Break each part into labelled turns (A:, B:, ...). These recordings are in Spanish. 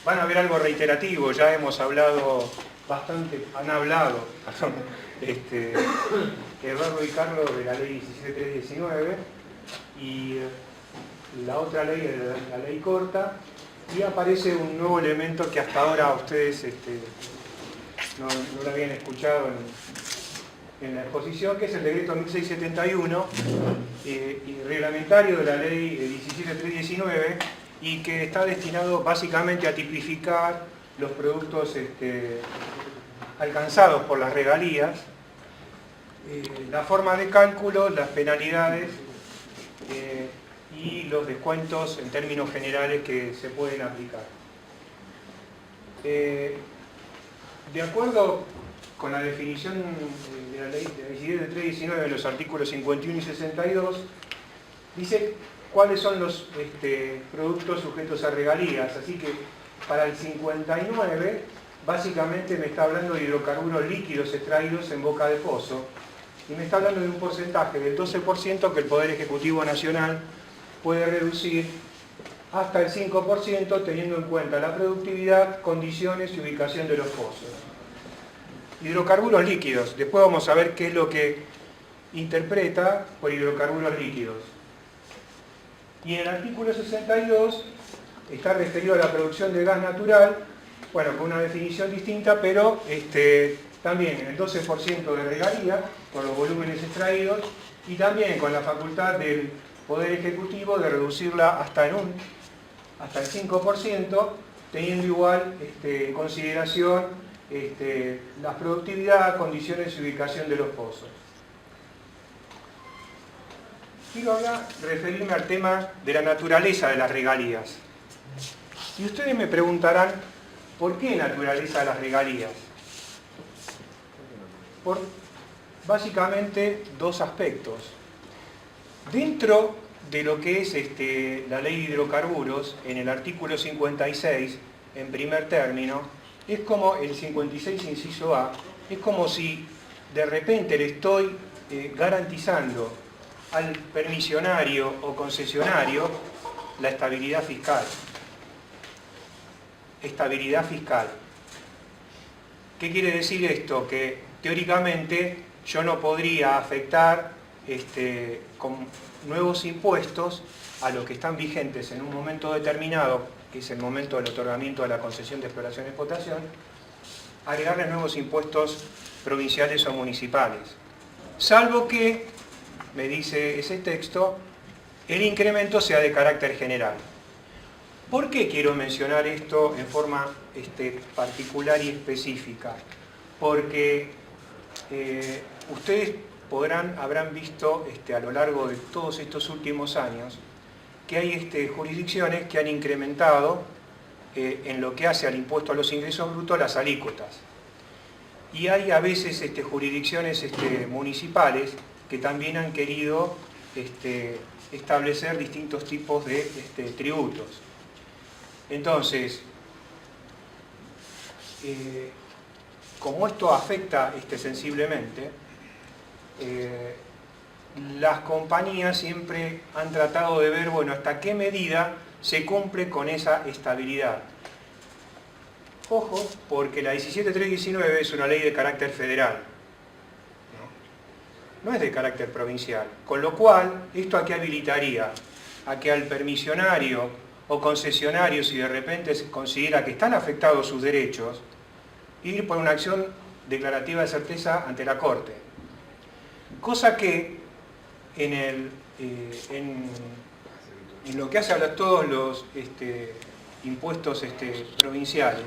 A: van a ver algo reiterativo, ya hemos hablado bastante, han hablado, Eduardo y Carlos de la ley 17319 y la otra ley, la ley corta, y aparece un nuevo elemento que hasta ahora ustedes no lo habían escuchado en la exposición, que es el decreto 1671 y reglamentario de la ley 17319, y que está destinado básicamente a tipificar los productos alcanzados por las regalías, la forma de cálculo, las penalidades y los descuentos en términos generales que se pueden aplicar. De acuerdo con la definición de la ley 17319 en los artículos 51 y 62, dice cuáles son los productos sujetos a regalías. Así que para el 59 básicamente me está hablando de hidrocarburos líquidos extraídos en boca de pozo, y me está hablando de un porcentaje del 12% que el Poder Ejecutivo Nacional puede reducir hasta el 5%, teniendo en cuenta la productividad, condiciones y ubicación de los pozos. Hidrocarburos líquidos. Después vamos a ver qué es lo que interpreta por hidrocarburos líquidos. Y en el artículo 62 está referido a la producción de gas natural, bueno, con una definición distinta, pero también en el 12% de regalía, por los volúmenes extraídos, y también con la facultad del Poder Ejecutivo de reducirla hasta el 5%, teniendo igual en consideración la productividad, condiciones y ubicación de los pozos. Quiero ahora referirme al tema de la naturaleza de las regalías. Y ustedes me preguntarán, ¿por qué naturaleza de las regalías? Por básicamente dos aspectos. Dentro de lo que es la ley de hidrocarburos, en el artículo 56, en primer término, es como el 56 inciso A, es como si de repente le estoy garantizando al permisionario o concesionario la estabilidad fiscal. Estabilidad fiscal. ¿Qué quiere decir esto? Que teóricamente yo no podría afectar con nuevos impuestos a los que están vigentes en un momento determinado, que es el momento del otorgamiento de la concesión de exploración y explotación, agregarles nuevos impuestos provinciales o municipales. Salvo que, me dice ese texto, el incremento sea de carácter general. ¿Por qué quiero mencionar esto en forma particular y específica? Porque ustedes habrán visto a lo largo de todos estos últimos años que hay jurisdicciones que han incrementado en lo que hace al impuesto a los ingresos brutos las alícuotas. Y hay a veces jurisdicciones municipales que también han querido establecer distintos tipos de tributos. Entonces, como esto afecta sensiblemente, las compañías siempre han tratado de ver, bueno, hasta qué medida se cumple con esa estabilidad. Ojo, porque la 17319 es una ley de carácter federal, no es de carácter provincial, con lo cual, ¿esto a qué habilitaría? A que al permisionario o concesionario, si de repente se considera que están afectados sus derechos, ir por una acción declarativa de certeza ante la Corte. Cosa que en lo que hace a todos los impuestos provinciales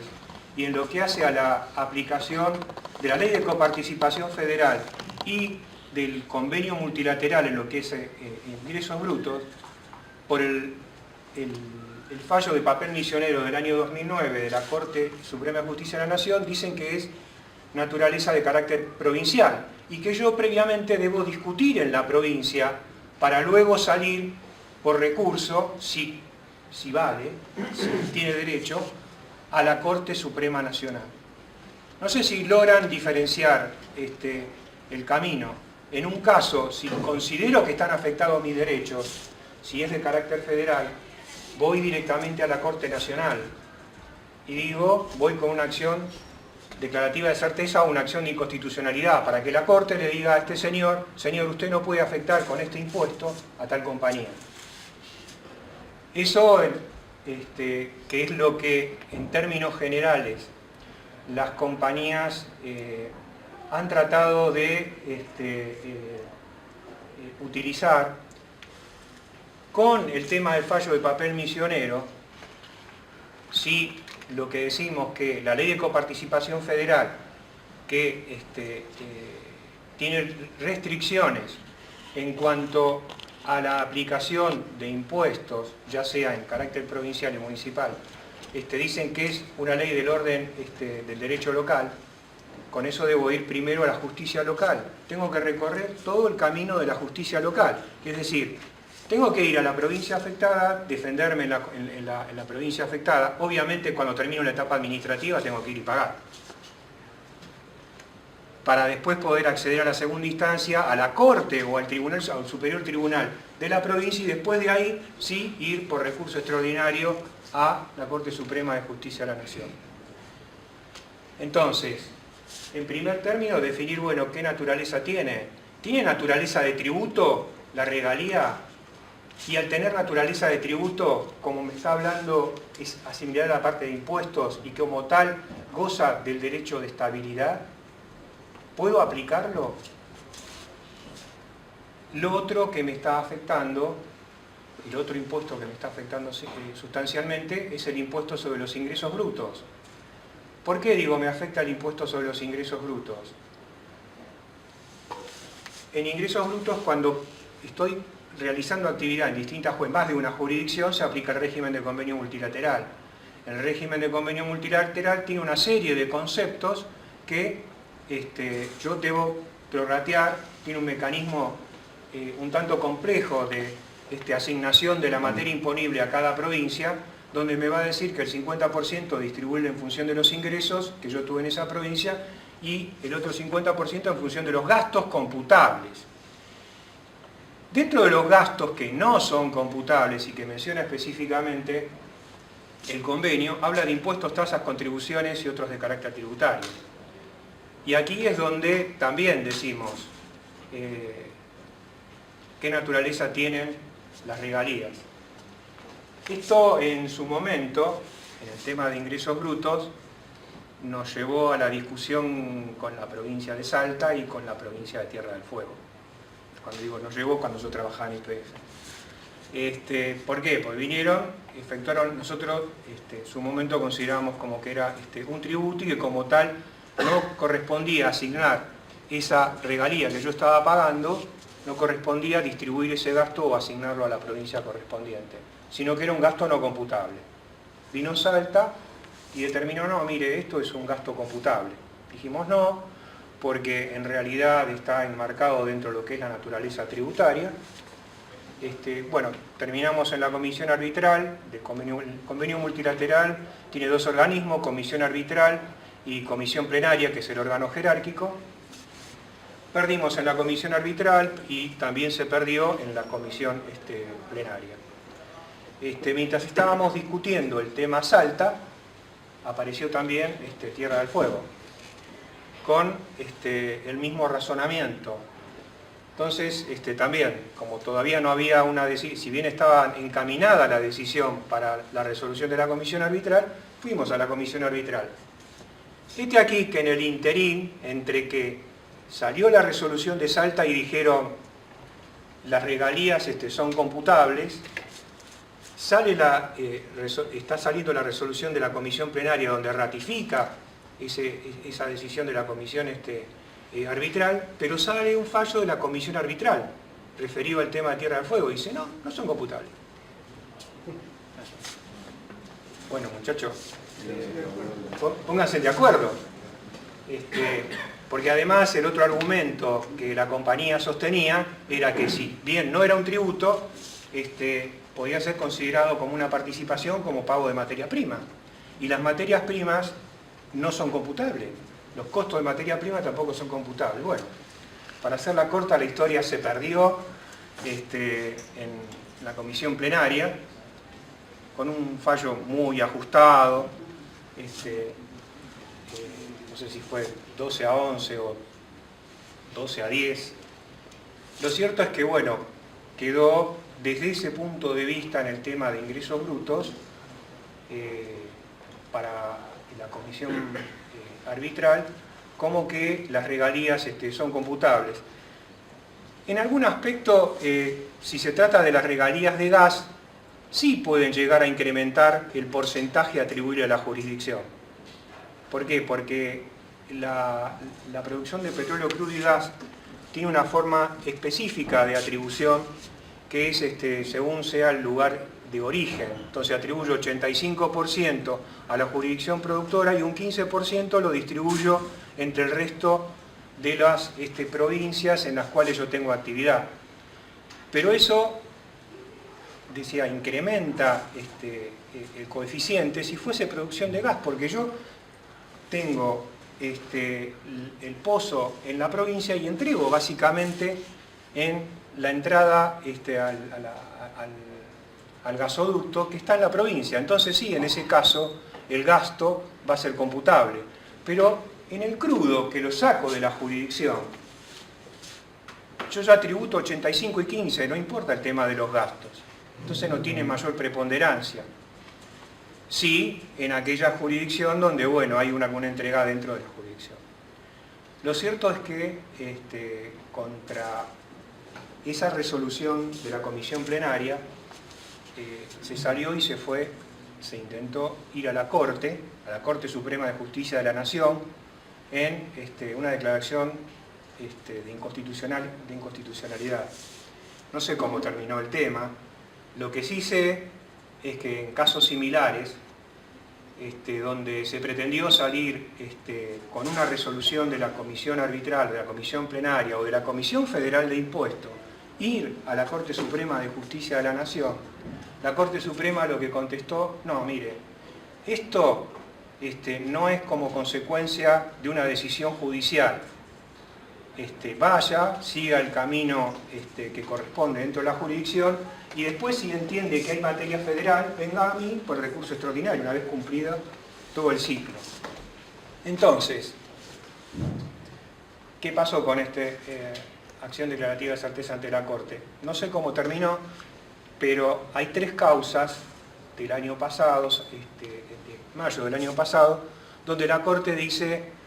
A: y en lo que hace a la aplicación de la ley de coparticipación federal y del convenio multilateral en lo que es ingresos brutos, por el fallo de papel misionero del año 2009 de la Corte Suprema de Justicia de la Nación, dicen que es naturaleza de carácter provincial y que yo previamente debo discutir en la provincia para luego salir por recurso, si vale, si tiene derecho, a la Corte Suprema Nacional. No sé si logran diferenciar el camino. En un caso, si considero que están afectados mis derechos, si es de carácter federal, voy directamente a la Corte Nacional. y digo, voy con una acción declarativa de certeza o una acción de inconstitucionalidad para que la Corte le diga a este señor, señor, usted no puede afectar con este impuesto a tal compañía. Eso, que es lo que en términos generales las compañías han tratado de utilizar con el tema del fallo de papel misionero. Si lo que decimos que la ley de coparticipación federal, que tiene restricciones en cuanto a la aplicación de impuestos, ya sea en carácter provincial y municipal, dicen que es una ley del orden del derecho local, con eso debo ir primero a la justicia local. Tengo que recorrer todo el camino de la justicia local, es decir, tengo que ir a la provincia afectada, defenderme en la provincia afectada. Obviamente, cuando termino la etapa administrativa, tengo que ir y pagar. Para después poder acceder a la segunda instancia, a la Corte o al tribunal, al superior tribunal de la provincia, y después de ahí, sí, ir por recurso extraordinario a la Corte Suprema de Justicia de la Nación. Entonces, en primer término, definir, bueno, ¿qué naturaleza tiene? ¿Tiene naturaleza de tributo la regalía? Y al tener naturaleza de tributo, como me está hablando, es asimilada a la parte de impuestos y como tal goza del derecho de estabilidad, ¿puedo aplicarlo? Lo otro que me está afectando, el otro impuesto que me está afectando sustancialmente, es el impuesto sobre los ingresos brutos. ¿Por qué digo me afecta el impuesto sobre los ingresos brutos? En ingresos brutos, cuando estoy realizando actividad en distintas, en más de una jurisdicción, se aplica el régimen de convenio multilateral. El régimen de convenio multilateral tiene una serie de conceptos que yo debo prorratear, tiene un mecanismo un tanto complejo de asignación de la materia imponible a cada provincia, donde me va a decir que el 50% distribuirlo en función de los ingresos que yo tuve en esa provincia y el otro 50% en función de los gastos computables. Dentro de los gastos que no son computables y que menciona específicamente el convenio, habla de impuestos, tasas, contribuciones y otros de carácter tributario. Y aquí es donde también decimos qué naturaleza tienen las regalías. Esto en su momento, en el tema de ingresos brutos, nos llevó a la discusión con la provincia de Salta y con la provincia de Tierra del Fuego. Cuando digo nos llevó, cuando yo trabajaba en IPF. ¿Por qué? Porque vinieron, efectuaron, nosotros en su momento considerábamos como que era un tributo y que como tal no correspondía asignar esa regalía que yo estaba pagando, no correspondía distribuir ese gasto o asignarlo a la provincia correspondiente, sino que era un gasto no computable. Vino Salta y determinó, no, mire, esto es un gasto computable. Dijimos no, porque en realidad está enmarcado dentro de lo que es la naturaleza tributaria. Bueno, terminamos en la comisión arbitral, el convenio multilateral tiene dos organismos, comisión arbitral y comisión plenaria, que es el órgano jerárquico. Perdimos en la comisión arbitral y también se perdió en la comisión plenaria. Mientras estábamos discutiendo el tema Salta, apareció también Tierra del Fuego, con el mismo razonamiento. Entonces, también, como todavía no había una decisión, si bien estaba encaminada la decisión para la resolución de la comisión arbitral, fuimos a la comisión arbitral. Aquí que en el interín, entre que salió la resolución de Salta y dijeron las regalías son computables, está saliendo la resolución de la comisión plenaria donde ratifica esa decisión de la comisión arbitral, pero sale un fallo de la comisión arbitral referido al tema de Tierra del Fuego y dice no son computables. Bueno, muchachos, pónganse de acuerdo, porque además el otro argumento que la compañía sostenía era que si bien no era un tributo, podía ser considerado como una participación, como pago de materia prima, y las materias primas no son computables, los costos de materia prima tampoco son computables. Bueno, para hacerla corta, la historia se perdió en la comisión plenaria, con un fallo muy ajustado, no sé si fue 12 a 11 o 12 a 10. Lo cierto es que, bueno, quedó desde ese punto de vista en el tema de ingresos brutos para la comisión arbitral como que las regalías son computables. En algún aspecto, si se trata de las regalías de gas, sí pueden llegar a incrementar el porcentaje atribuible a la jurisdicción. ¿Por qué? Porque la producción de petróleo crudo y gas tiene una forma específica de atribución que es según sea el lugar de origen. Entonces atribuyo 85% a la jurisdicción productora y un 15% lo distribuyo entre el resto de las provincias en las cuales yo tengo actividad. Pero eso, decía, incrementa el coeficiente si fuese producción de gas, porque yo tengo el pozo en la provincia y entrego básicamente en la entrada al gasoducto que está en la provincia. Entonces sí, en ese caso el gasto va a ser computable. Pero en el crudo, que lo saco de la jurisdicción, yo ya tributo 85 y 15, no importa el tema de los gastos. Entonces no tiene mayor preponderancia. Sí, en aquella jurisdicción donde, bueno, hay una entrega dentro de la jurisdicción. Lo cierto es que contra esa resolución de la comisión plenaria se salió y se intentó ir a la Corte Suprema de Justicia de la Nación en una declaración de inconstitucionalidad. No sé cómo terminó el tema. Lo que sí sé es que en casos similares, donde se pretendió salir con una resolución de la comisión arbitral, de la comisión plenaria o de la Comisión Federal de Impuestos, ir a la Corte Suprema de Justicia de la Nación, la Corte Suprema lo que contestó, no, mire, esto no es como consecuencia de una decisión judicial. Vaya, siga el camino que corresponde dentro de la jurisdicción y después, si entiende que hay materia federal, venga a mí por recurso extraordinario, una vez cumplido todo el ciclo. Entonces, ¿qué pasó con esta acción declarativa de certeza ante la Corte? No sé cómo terminó, pero hay 3 causas del año pasado, de mayo del año pasado, donde la Corte dice: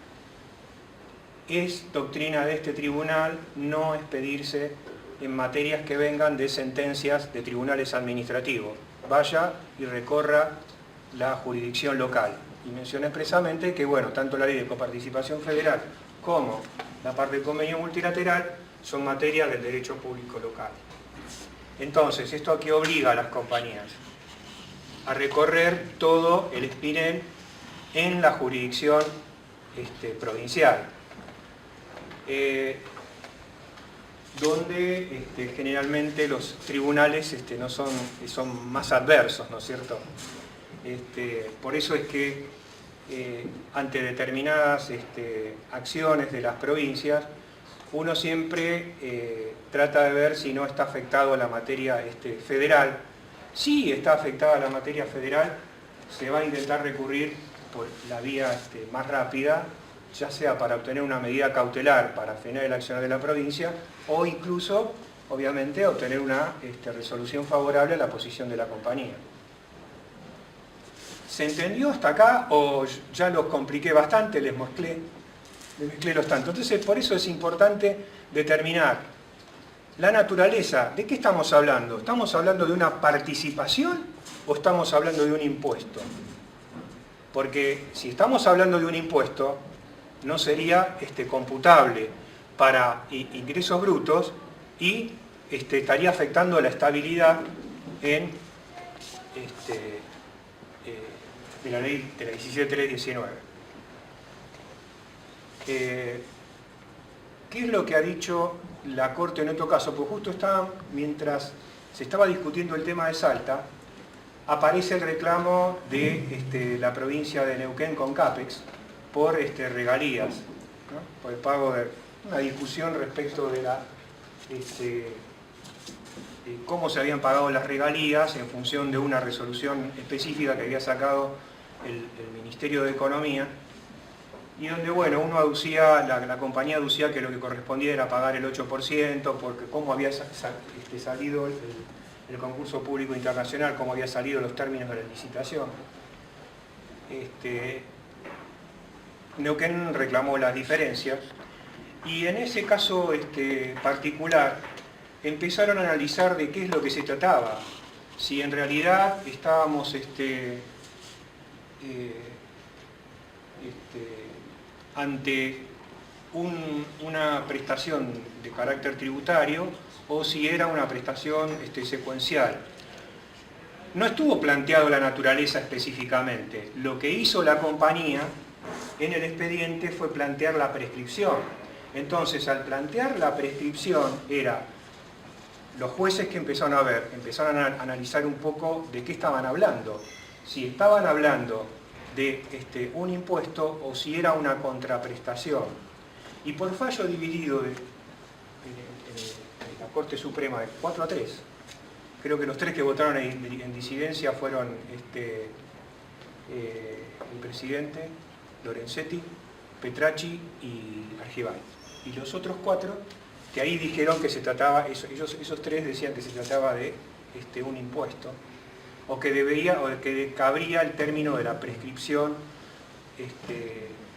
A: es doctrina de este tribunal no expedirse en materias que vengan de sentencias de tribunales administrativos. Vaya y recorra la jurisdicción local. Y menciona expresamente que, bueno, tanto la ley de coparticipación federal como la parte del convenio multilateral son materias del derecho público local. Entonces, ¿esto a qué obliga a las compañías? A recorrer todo el espinel en la jurisdicción provincial. Donde generalmente los tribunales son más adversos, ¿no es cierto? Por eso es que ante determinadas acciones de las provincias, uno siempre trata de ver si no está afectado a la materia federal. Si está afectada a la materia federal, se va a intentar recurrir por la vía más rápida, ya sea para obtener una medida cautelar para frenar el accionar de la provincia o incluso, obviamente, obtener una resolución favorable a la posición de la compañía. ¿Se entendió hasta acá o ya lo compliqué bastante, les mezclé los tantos? Entonces, por eso es importante determinar la naturaleza. ¿De qué estamos hablando? ¿Estamos hablando de una participación o estamos hablando de un impuesto? Porque si estamos hablando de un impuesto, no sería computable para ingresos brutos y estaría afectando la estabilidad de la ley de la 17.319. ¿Qué es lo que ha dicho la Corte en otro caso? Pues justo mientras se estaba discutiendo el tema de Salta, aparece el reclamo de la provincia de Neuquén con CAPEX por regalías, ¿no? Por el pago de una discusión respecto de cómo se habían pagado las regalías en función de una resolución específica que había sacado el Ministerio de Economía, y donde, bueno, uno aducía, la compañía aducía que lo que correspondía era pagar el 8%, porque cómo había salido el concurso público internacional, cómo había salido los términos de la licitación. Neuquén reclamó las diferencias, y en ese caso particular empezaron a analizar de qué es lo que se trataba, si en realidad estábamos ante una prestación de carácter tributario o si era una prestación secuencial. No estuvo planteado la naturaleza específicamente. Lo que hizo la compañía en el expediente fue plantear la prescripción. Entonces, al plantear la prescripción, los jueces que empezaron a ver, empezaron a analizar un poco de qué estaban hablando. Si estaban hablando de un impuesto o si era una contraprestación. Y por fallo dividido en la Corte Suprema de 4-3, creo que los tres que votaron en disidencia fueron el presidente, Lorenzetti, Petracci y Argibay. Y los otros 4, que ahí dijeron que se trataba, esos 3 decían que se trataba de un impuesto, o que cabría el término de la prescripción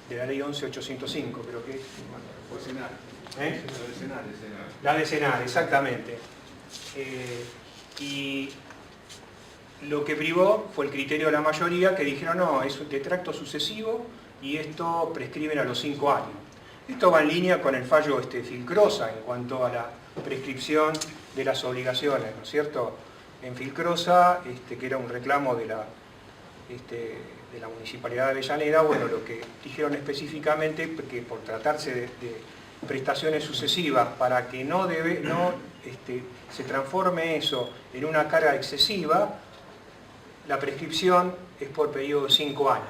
A: de la ley 11.805, creo que es. La decenal, exactamente. Y lo que privó fue el criterio de la mayoría, que dijeron no, es un detracto sucesivo y esto prescriben a los 5 años. Esto va en línea con el fallo Filcrosa en cuanto a la prescripción de las obligaciones, ¿no es cierto? En Filcrosa, que era un reclamo de la Municipalidad de Avellaneda, bueno, lo que dijeron específicamente que por tratarse de prestaciones sucesivas, para que no se transforme eso en una carga excesiva, la prescripción es por periodo de 5 años.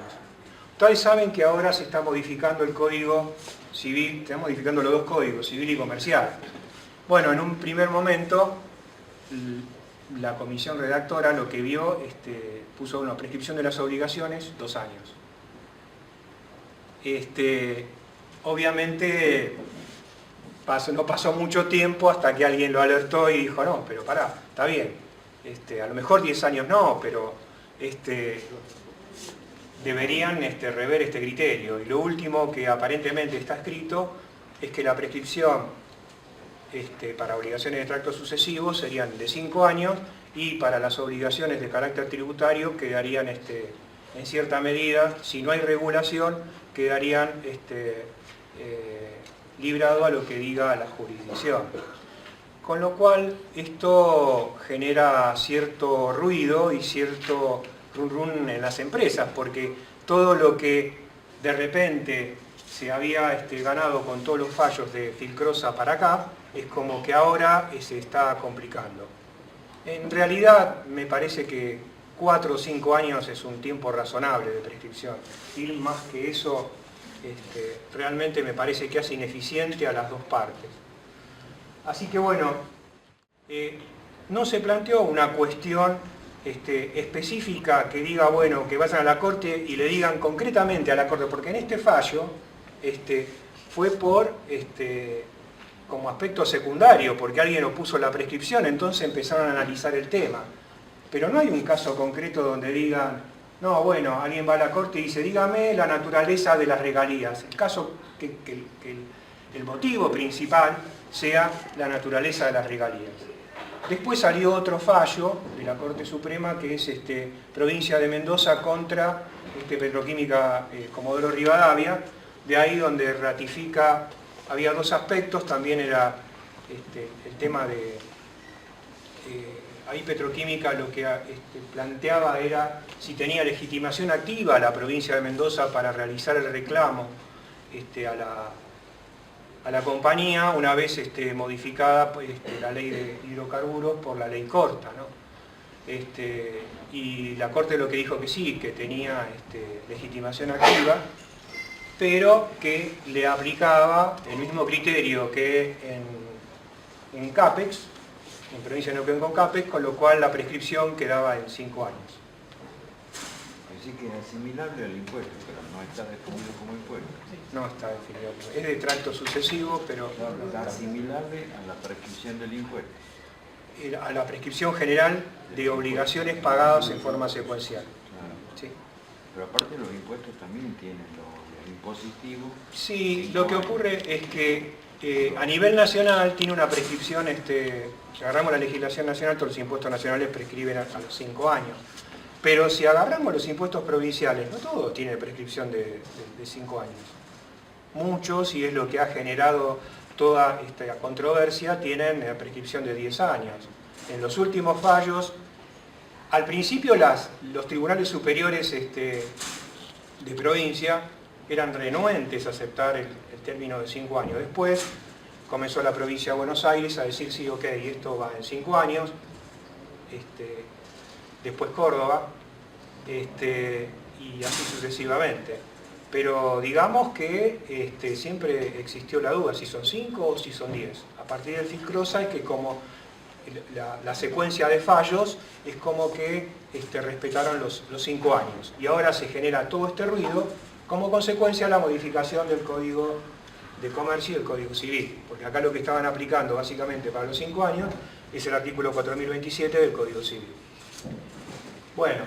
A: Ustedes saben que ahora se está modificando el Código Civil, se están modificando los 2 códigos, civil y comercial. Bueno, en un primer momento, la comisión redactora lo que vio, puso una prescripción de las obligaciones, 2 años. Obviamente, no pasó mucho tiempo hasta que alguien lo alertó y dijo, no, pero pará, está bien, a lo mejor 10 años no, pero deberían rever este criterio. Y lo último que aparentemente está escrito es que la prescripción para obligaciones de tracto sucesivo serían de 5 años y para las obligaciones de carácter tributario quedarían en cierta medida, si no hay regulación, quedarían librado a lo que diga la jurisdicción. Con lo cual esto genera cierto ruido y cierto run run en las empresas, porque todo lo que de repente se había ganado con todos los fallos de Filcrosa para acá, es como que ahora se está complicando. En realidad me parece que 4 o 5 años es un tiempo razonable de prescripción. Ir más que eso realmente me parece que hace ineficiente a las 2 partes. Así que bueno, no se planteó una cuestión específica que diga, bueno, que vayan a la Corte y le digan concretamente a la Corte, porque en este fallo fue por como aspecto secundario, porque alguien opuso la prescripción, entonces empezaron a analizar el tema. Pero no hay un caso concreto donde digan, no, bueno, alguien va a la Corte y dice, dígame la naturaleza de las regalías. El caso que el motivo principal sea la naturaleza de las regalías. Después salió otro fallo de la Corte Suprema, que es Provincia de Mendoza contra Petroquímica Comodoro Rivadavia, de ahí donde ratifica, había 2 aspectos, también era el tema de, ahí Petroquímica lo que planteaba era si tenía legitimación activa la provincia de Mendoza para realizar el reclamo a la compañía, una vez modificada la ley de hidrocarburos por la ley corta, ¿no? Y la Corte lo que dijo que sí, que tenía legitimación activa, pero que le aplicaba el mismo criterio que en CAPEX, en provincia de Neuquén con CAPEX, con lo cual la prescripción quedaba en 5 años.
B: decir que es asimilable al impuesto, pero no está definido como impuesto.
A: No está definido. Es de tracto sucesivo, pero...
B: Claro, está asimilable a la prescripción del impuesto.
A: A la prescripción general de obligaciones pagadas en forma secuencial.
B: Claro.
A: Sí.
B: Pero aparte los impuestos también tienen los impositivos.
A: Sí, lo que ocurre es que a nivel nacional tiene una prescripción, si agarramos la legislación nacional, todos los impuestos nacionales prescriben a los 5 años. Pero si agarramos los impuestos provinciales, no todos tienen prescripción de 5 años. Muchos, y es lo que ha generado toda esta controversia, tienen prescripción de 10 años. En los últimos fallos, al principio los tribunales superiores de provincia eran renuentes a aceptar el término de 5 años. Después comenzó la provincia de Buenos Aires a decir, sí, ok, esto va en 5 años. Después Córdoba, y así sucesivamente. Pero digamos que siempre existió la duda, si son 5 o si son 10. A partir del FICROSA es que como la secuencia de fallos es como que respetaron los 5 años. Y ahora se genera todo este ruido como consecuencia de la modificación del Código de Comercio y del Código Civil. Porque acá lo que estaban aplicando básicamente para los 5 años es el artículo 4027 del Código Civil. Bueno,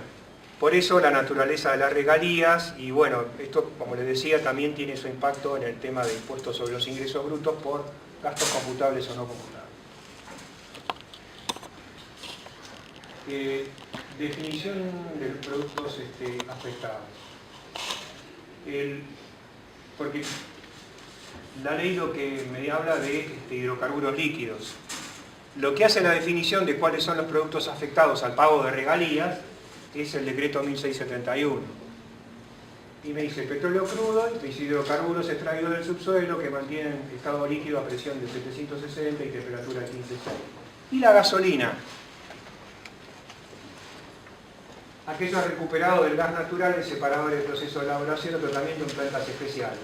A: por eso la naturaleza de las regalías, y bueno, esto como les decía también tiene su impacto en el tema de impuestos sobre los ingresos brutos por gastos computables o no computables. Definición de los productos afectados. Porque la ley lo que me habla de hidrocarburos líquidos. Lo que hace la definición de cuáles son los productos afectados al pago de regalías es el decreto 1671. Y me dice petróleo crudo y hidrocarburos extraídos del subsuelo que mantienen estado líquido a presión de 760 y temperatura de 15,6. Y la gasolina. Aquello recuperado del gas natural en separadores de proceso de elaboración o tratamiento en plantas especiales,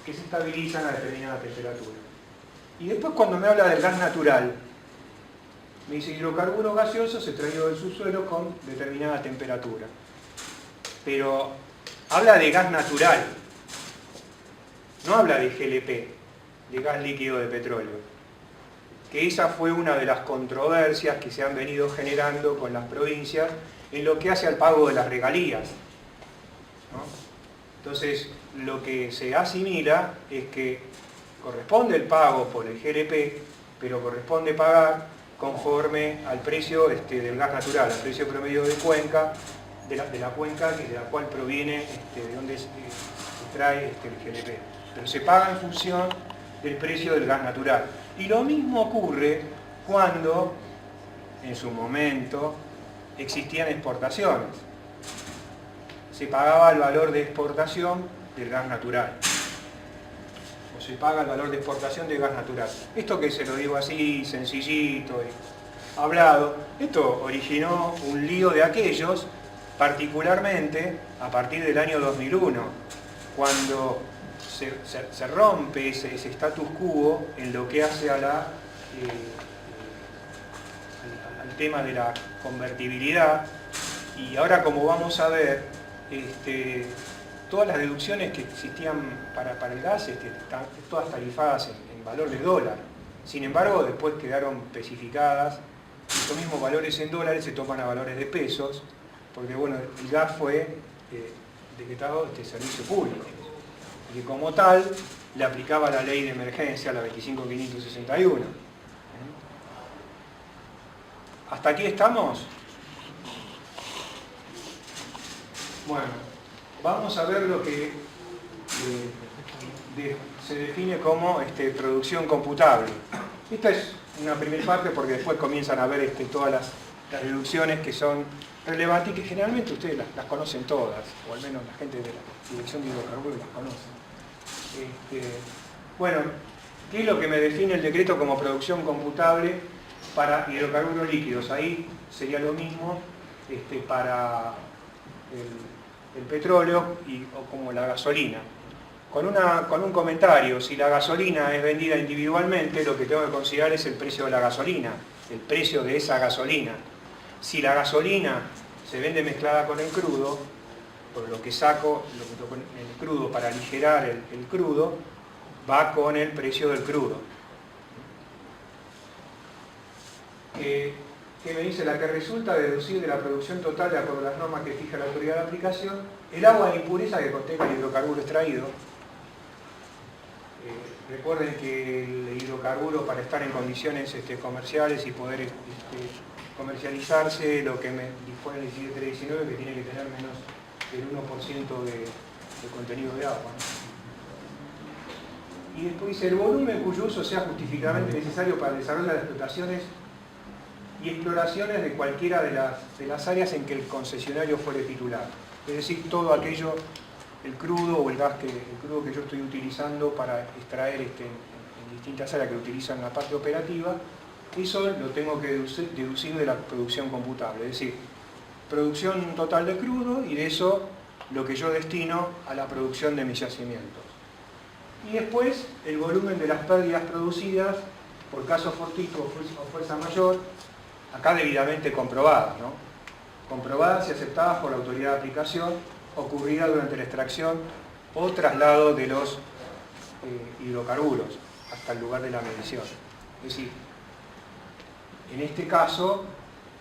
A: que se estabilizan a determinada temperatura. Y después cuando me habla del gas natural, me dice hidrocarburos gaseosos extraídos del subsuelo con determinada temperatura. Pero habla de gas natural, no habla de GLP, de gas líquido de petróleo. Que esa fue una de las controversias que se han venido generando con las provincias en lo que hace al pago de las regalías, ¿no? Entonces, lo que se asimila es que corresponde el pago por el GLP, pero corresponde pagar conforme al precio del gas natural, al precio promedio de cuenca, de la cuenca de la cual proviene, de donde se extrae el GLP. Pero se paga en función del precio del gas natural. Y lo mismo ocurre cuando, en su momento, existían exportaciones. Se pagaba el valor de exportación del gas natural. O se paga el valor de exportación del gas natural. Esto que se lo digo así, sencillito, hablado, esto originó un lío de aquellos, particularmente a partir del año 2001, cuando se rompe ese status quo en lo que hace a al tema de la convertibilidad, y ahora como vamos a ver, todas las deducciones que existían para el gas están todas tarifadas en valor de dólar. Sin embargo, después quedaron especificadas, estos mismos valores en dólares se toman a valores de pesos, porque bueno, el gas fue decretado servicio público, y que como tal le aplicaba la ley de emergencia, la 25.561. ¿Hasta aquí estamos? Bueno, vamos a ver lo que se define como producción computable. Esta es una primera parte porque después comienzan a ver todas las deducciones que son relevantes y que generalmente ustedes las conocen todas, o al menos la gente de la Dirección de Hidrocarburos las conoce. Bueno, ¿qué es lo que me define el decreto como producción computable para hidrocarburos líquidos? Ahí sería lo mismo para el petróleo o como la gasolina. Con un comentario: si la gasolina es vendida individualmente, lo que tengo que considerar es el precio de la gasolina, el precio de esa gasolina. Si la gasolina se vende mezclada con el crudo, por lo que saco, lo que toco en el crudo para aligerar el crudo, va con el precio del crudo. ¿Qué me dice? La que resulta deducir de la producción total de acuerdo a las normas que fija la autoridad de aplicación, el agua de impureza que contenga el hidrocarburo extraído. Recuerden que el hidrocarburo, para estar en condiciones comerciales y poder comercializarse, lo que me dispone el 17.319 que tiene que tener menos del 1% de contenido de agua, ¿no? Y después dice el volumen cuyo uso sea justificadamente necesario para el desarrollo de las explotaciones y exploraciones de cualquiera de las áreas en que el concesionario fuere titular. Es decir, todo aquello, el crudo o el gas, el crudo que yo estoy utilizando para extraer en distintas áreas que utilizan la parte operativa, eso lo tengo que deducir de la producción computable. Es decir, producción total de crudo y de eso lo que yo destino a la producción de mis yacimientos. Y después el volumen de las pérdidas producidas por caso fortuito o fuerza mayor, acá debidamente comprobadas, ¿no? Comprobadas y aceptadas por la autoridad de aplicación, ocurrida durante la extracción o traslado de los hidrocarburos hasta el lugar de la medición. Es decir, en este caso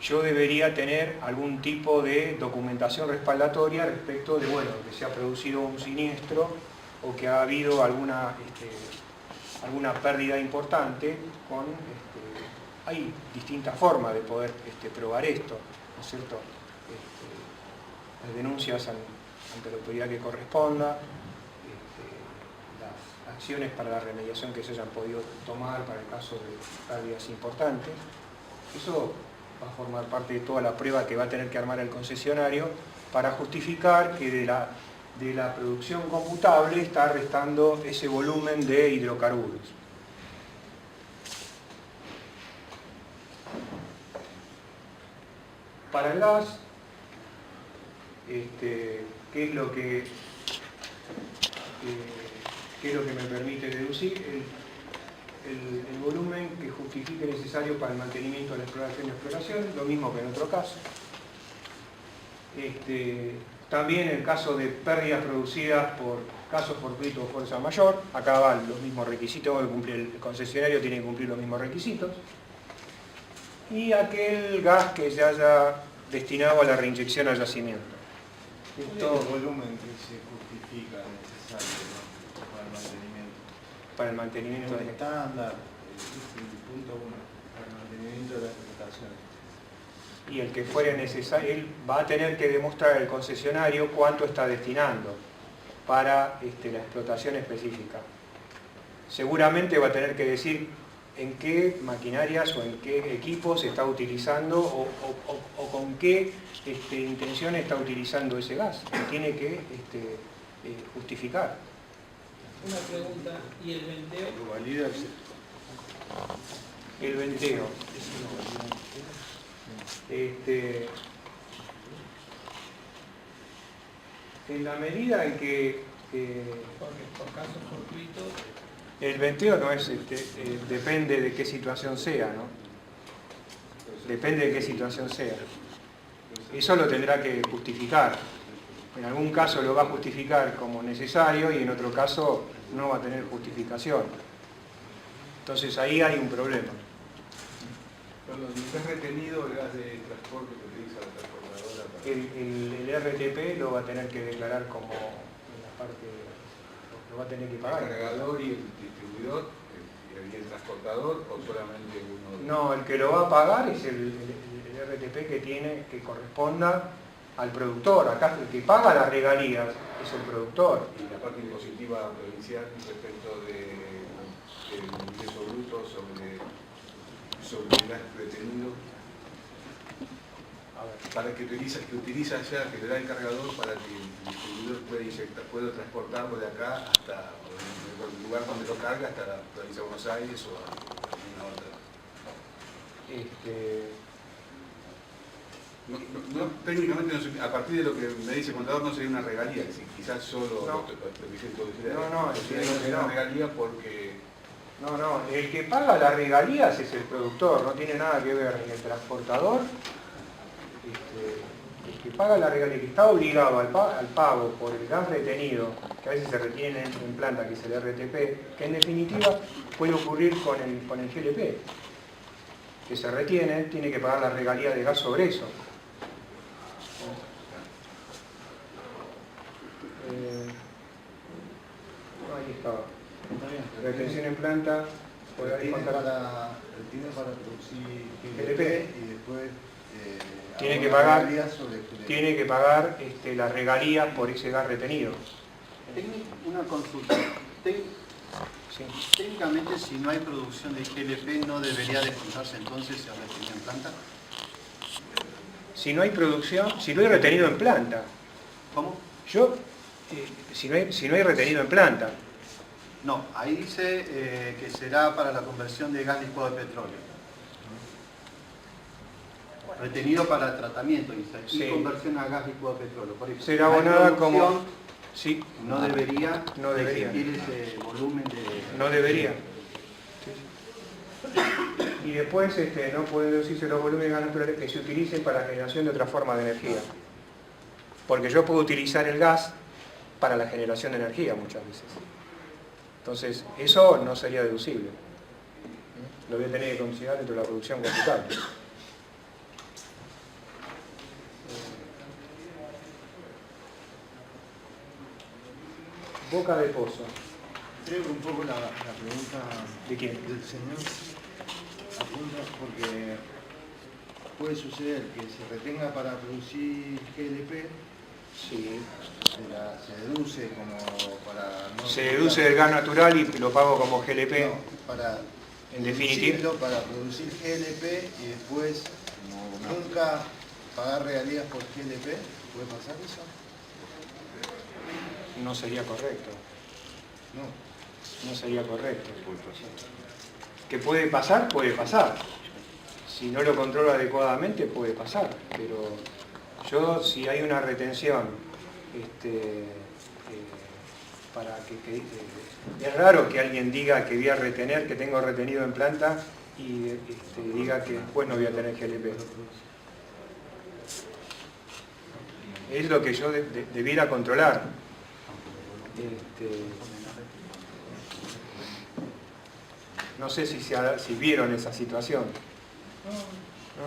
A: yo debería tener algún tipo de documentación respaldatoria respecto de, bueno, que se ha producido un siniestro o que ha habido alguna pérdida importante con... hay distintas formas de poder probar esto, ¿no es cierto? Las denuncias ante la autoridad que corresponda, las acciones para la remediación que se hayan podido tomar para el caso de pérdidas importantes. Eso va a formar parte de toda la prueba que va a tener que armar el concesionario para justificar que de la producción computable está restando ese volumen de hidrocarburos. Para el gas, ¿qué es lo que me permite deducir? El volumen que justifique necesario para el mantenimiento de la exploración y exploración, lo mismo que en otro caso. También el caso de pérdidas producidas por casos fortuitos o fuerza mayor, acá van los mismos requisitos, el concesionario tiene que cumplir los mismos requisitos. Y aquel gas que se haya destinado a la reinyección al yacimiento.
C: ¿Cuál es el volumen que se justifica necesario, ¿no?, para el mantenimiento?
A: Para el mantenimiento
C: de estándar, punto 1, para el mantenimiento de las explotaciones.
A: Y el que fuere necesario, él va a tener que demostrar al concesionario cuánto está destinando para la explotación específica. Seguramente va a tener que decir en qué maquinarias o en qué equipos se está utilizando o con qué intención está utilizando ese gas. Tiene que justificar.
D: Una pregunta, ¿y el venteo?
C: ¿Lo valida?
A: El venteo. En la medida en que
D: Porque por casos fortuitos...
A: el venteo no es, depende de qué situación sea, ¿no? Depende de qué situación sea. Eso lo tendrá que justificar. En algún caso lo va a justificar como necesario y en otro caso no va a tener justificación. Entonces ahí hay un problema.
C: Perdón, ¿está retenido el gas de transporte que utiliza la transportadora?
A: El RTP lo va a tener que declarar como en la parte, lo va a tener que pagar.
C: ¿El cargador y el distribuidor y el transportador o solamente uno?
A: No, el que lo va a pagar es el RTP que corresponda al productor. Acá el que paga las regalías es el productor.
C: Y la parte impositiva provincial respecto del ingreso bruto sobre el gas retenido, para que utiliza ya, que le da el cargador para que el distribuidor pueda transportarlo de acá hasta el lugar donde lo carga, hasta la provincia de Buenos Aires o a alguna otra. Técnicamente, no sé, a partir de lo que me dice el contador, no sería una regalía, quizás solo
A: No.
C: lo vigente de
A: No,
C: es una regalía porque...
A: No, el que paga las regalías es el productor, no tiene nada que ver ni el transportador. El que paga la regalía, que está obligado al pago por el gas retenido, que a veces se retiene en planta, que es el RTP, que en definitiva puede ocurrir con el GLP, que se retiene, tiene que pagar la regalía de gas sobre eso. Ahí estaba. Retención en planta,
E: Tiene para producir
A: GLP
E: y después
A: tiene que pagar,
E: regalías sobre GLP.
A: tiene que pagar las regalías por ese gas retenido.
F: Una consulta.
A: Sí.
F: Técnicamente, si no hay producción de GLP, ¿no debería descontarse entonces el retenido en planta?
A: Si no hay producción, si no hay retenido en planta.
F: ¿Cómo?
A: Si no hay retenido en planta.
F: No, ahí dice que será para la conversión de gas licuado de petróleo. Retenido para tratamiento, dice. Y
A: Sí.
F: conversión a gas licuado de petróleo. Por eso,
A: Será
F: si hay
A: abonada
F: producción,
A: como... Sí,
F: no debería
A: debería.
F: existir ese volumen de...
A: No debería. Y después no pueden reducirse los volúmenes de gas naturales que se utilicen para la generación de otra forma de energía. Porque yo puedo utilizar el gas para la generación de energía muchas veces. Entonces, eso no sería deducible. Lo voy a tener que considerar dentro de la producción computable. Boca de pozo.
E: Creo que un poco la pregunta
A: ¿De quién?
E: del señor apunta porque puede suceder que se retenga para producir GLP,
A: Sí.
E: se deduce como para... No
A: Se deduce del gas natural y lo pago como GLP.
E: No, para
A: En definitiva.
E: deducirlo para producir GLP y después nunca pagar regalías por GLP. ¿Puede pasar eso?
A: No sería correcto. No sería correcto. ¿Que puede pasar? Puede pasar. Si no lo controlo adecuadamente, puede pasar. Pero yo, si hay una retención, para que es raro que alguien diga que voy a retener, que tengo retenido en planta, y diga que después no voy a tener GLP. Es lo que yo debiera controlar. No sé si vieron esa situación.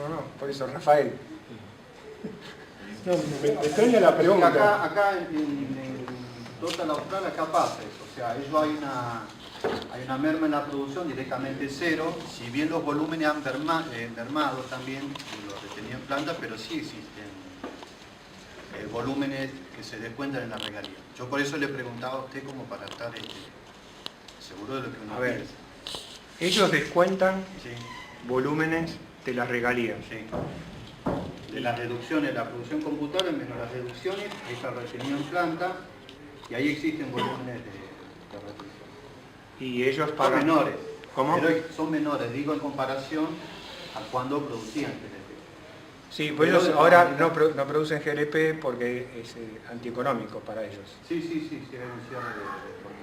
A: No, por eso Rafael. No, me extraña la pregunta.
F: Acá en Total Austral acá pasa eso. O sea, ellos hay una merma en la producción directamente cero. Si bien los volúmenes han mermado también, los retenido en planta, pero sí existen volúmenes que se descuentan en la regalía. Yo por eso le preguntaba a usted como para estar seguro de lo que uno
A: A ver,
F: piensa.
A: ellos descuentan
F: Sí,
A: volúmenes de las regalías.
F: sí. De las deducciones, la producción computable menos las deducciones, ahí está retenido en planta y ahí existen volúmenes de retención.
A: Y ellos
F: Son
A: pagan...
F: menores.
A: ¿Cómo?
F: Pero son menores, digo en comparación a cuando producían GLP.
A: Sí, pues ellos ahora no producen GLP porque es antieconómico para ellos.
F: Sí, hay un cierre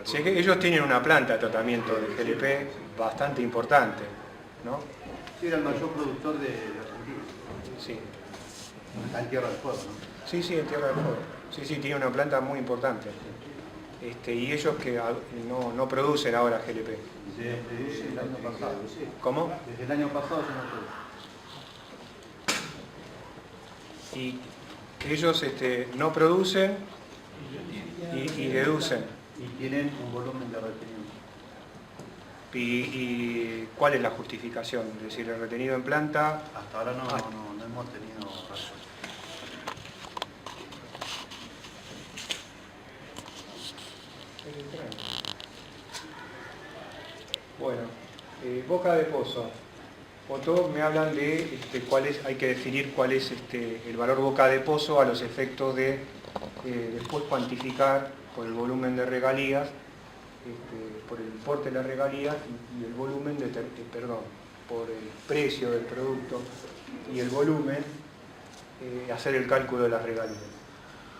F: de
A: Sé que ellos tienen una planta de tratamiento de GLP bastante importante, ¿no?
F: Sí, era el mayor productor de Argentina.
A: Sí.
F: Está en Tierra del Fuego, ¿no?
A: Sí, en Tierra del Fuego. Sí, tiene una planta muy importante. Y ellos que no producen ahora GLP.
F: Desde el año pasado.
A: ¿Cómo?
F: Desde el año pasado se no produce.
A: Y ellos no producen y deducen.
F: Y tienen un volumen de retenimiento.
A: ¿Y cuál es la justificación? Es decir, el retenido en planta...
F: Hasta ahora no hemos tenido razón.
A: Bueno, boca de pozo. Todos me hablan de hay que definir cuál es el valor boca de pozo a los efectos de después cuantificar por el volumen de regalías, por el importe de las regalías y el volumen por el precio del producto y el volumen, hacer el cálculo de las regalías.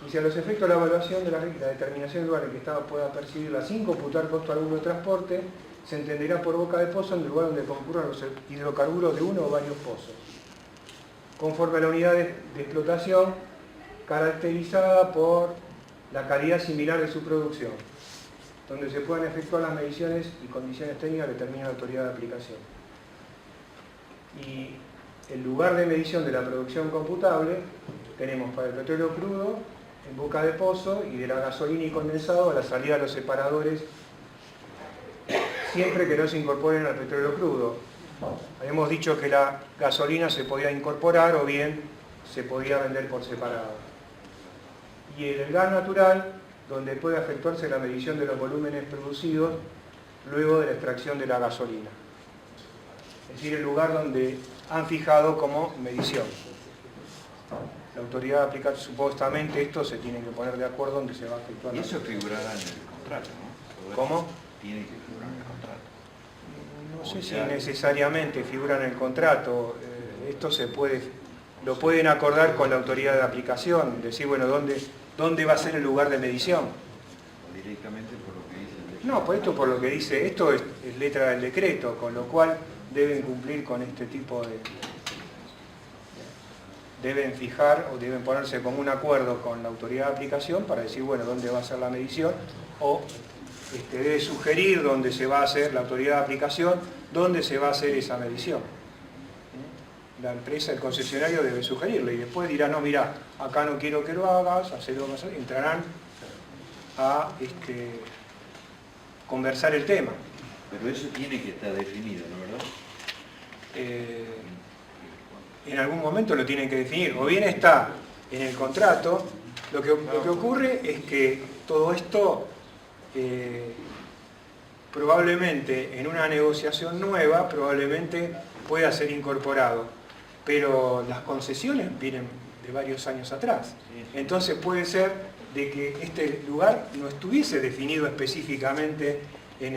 A: Y si a los efectos de la evaluación de la determinación del lugar en que Estado pueda percibirla sin computar costo alguno de transporte, se entenderá por boca de pozo en el lugar donde concurran los hidrocarburos de uno o varios pozos. Conforme a la unidad de explotación, caracterizada por la calidad similar de su producción, donde se pueden efectuar las mediciones y condiciones técnicas que determina la autoridad de aplicación. Y el lugar de medición de la producción computable tenemos para el petróleo crudo en boca de pozo y de la gasolina y condensado a la salida de los separadores, siempre que no se incorporen al petróleo crudo. Habíamos dicho que la gasolina se podía incorporar o bien se podía vender por separado. Y el gas natural, donde puede efectuarse la medición de los volúmenes producidos luego de la extracción de la gasolina. Es decir, el lugar donde han fijado como medición. La autoridad de aplicar, supuestamente esto se tiene que poner de acuerdo donde se va a efectuar.
B: Y eso figurará en el contrato, ¿no?
A: ¿Cómo?
B: Tiene que figurar en el contrato.
A: No sé si necesariamente figura en el contrato. Esto lo pueden acordar con la autoridad de aplicación, decir, bueno, ¿dónde va a ser el lugar de medición?
B: O directamente por lo que dice el decreto.
A: No, por esto por lo que dice, esto es letra del decreto, con lo cual deben cumplir con este tipo de... Deben fijar o deben ponerse como un acuerdo con la autoridad de aplicación para decir, bueno, dónde va a ser la medición, o debe sugerir dónde se va a hacer la autoridad de aplicación, dónde se va a hacer esa medición. La empresa, el concesionario debe sugerirle y después dirá, no, mira, acá no quiero que lo hagas, hacelo, entrarán a conversar el tema.
B: Pero eso tiene que estar definido, ¿no, verdad?
A: En algún momento lo tienen que definir, o bien está en el contrato. Lo que ocurre es que todo esto probablemente en una negociación nueva probablemente pueda ser incorporado, pero las concesiones vienen de varios años atrás. Entonces puede ser de que este lugar no estuviese definido específicamente en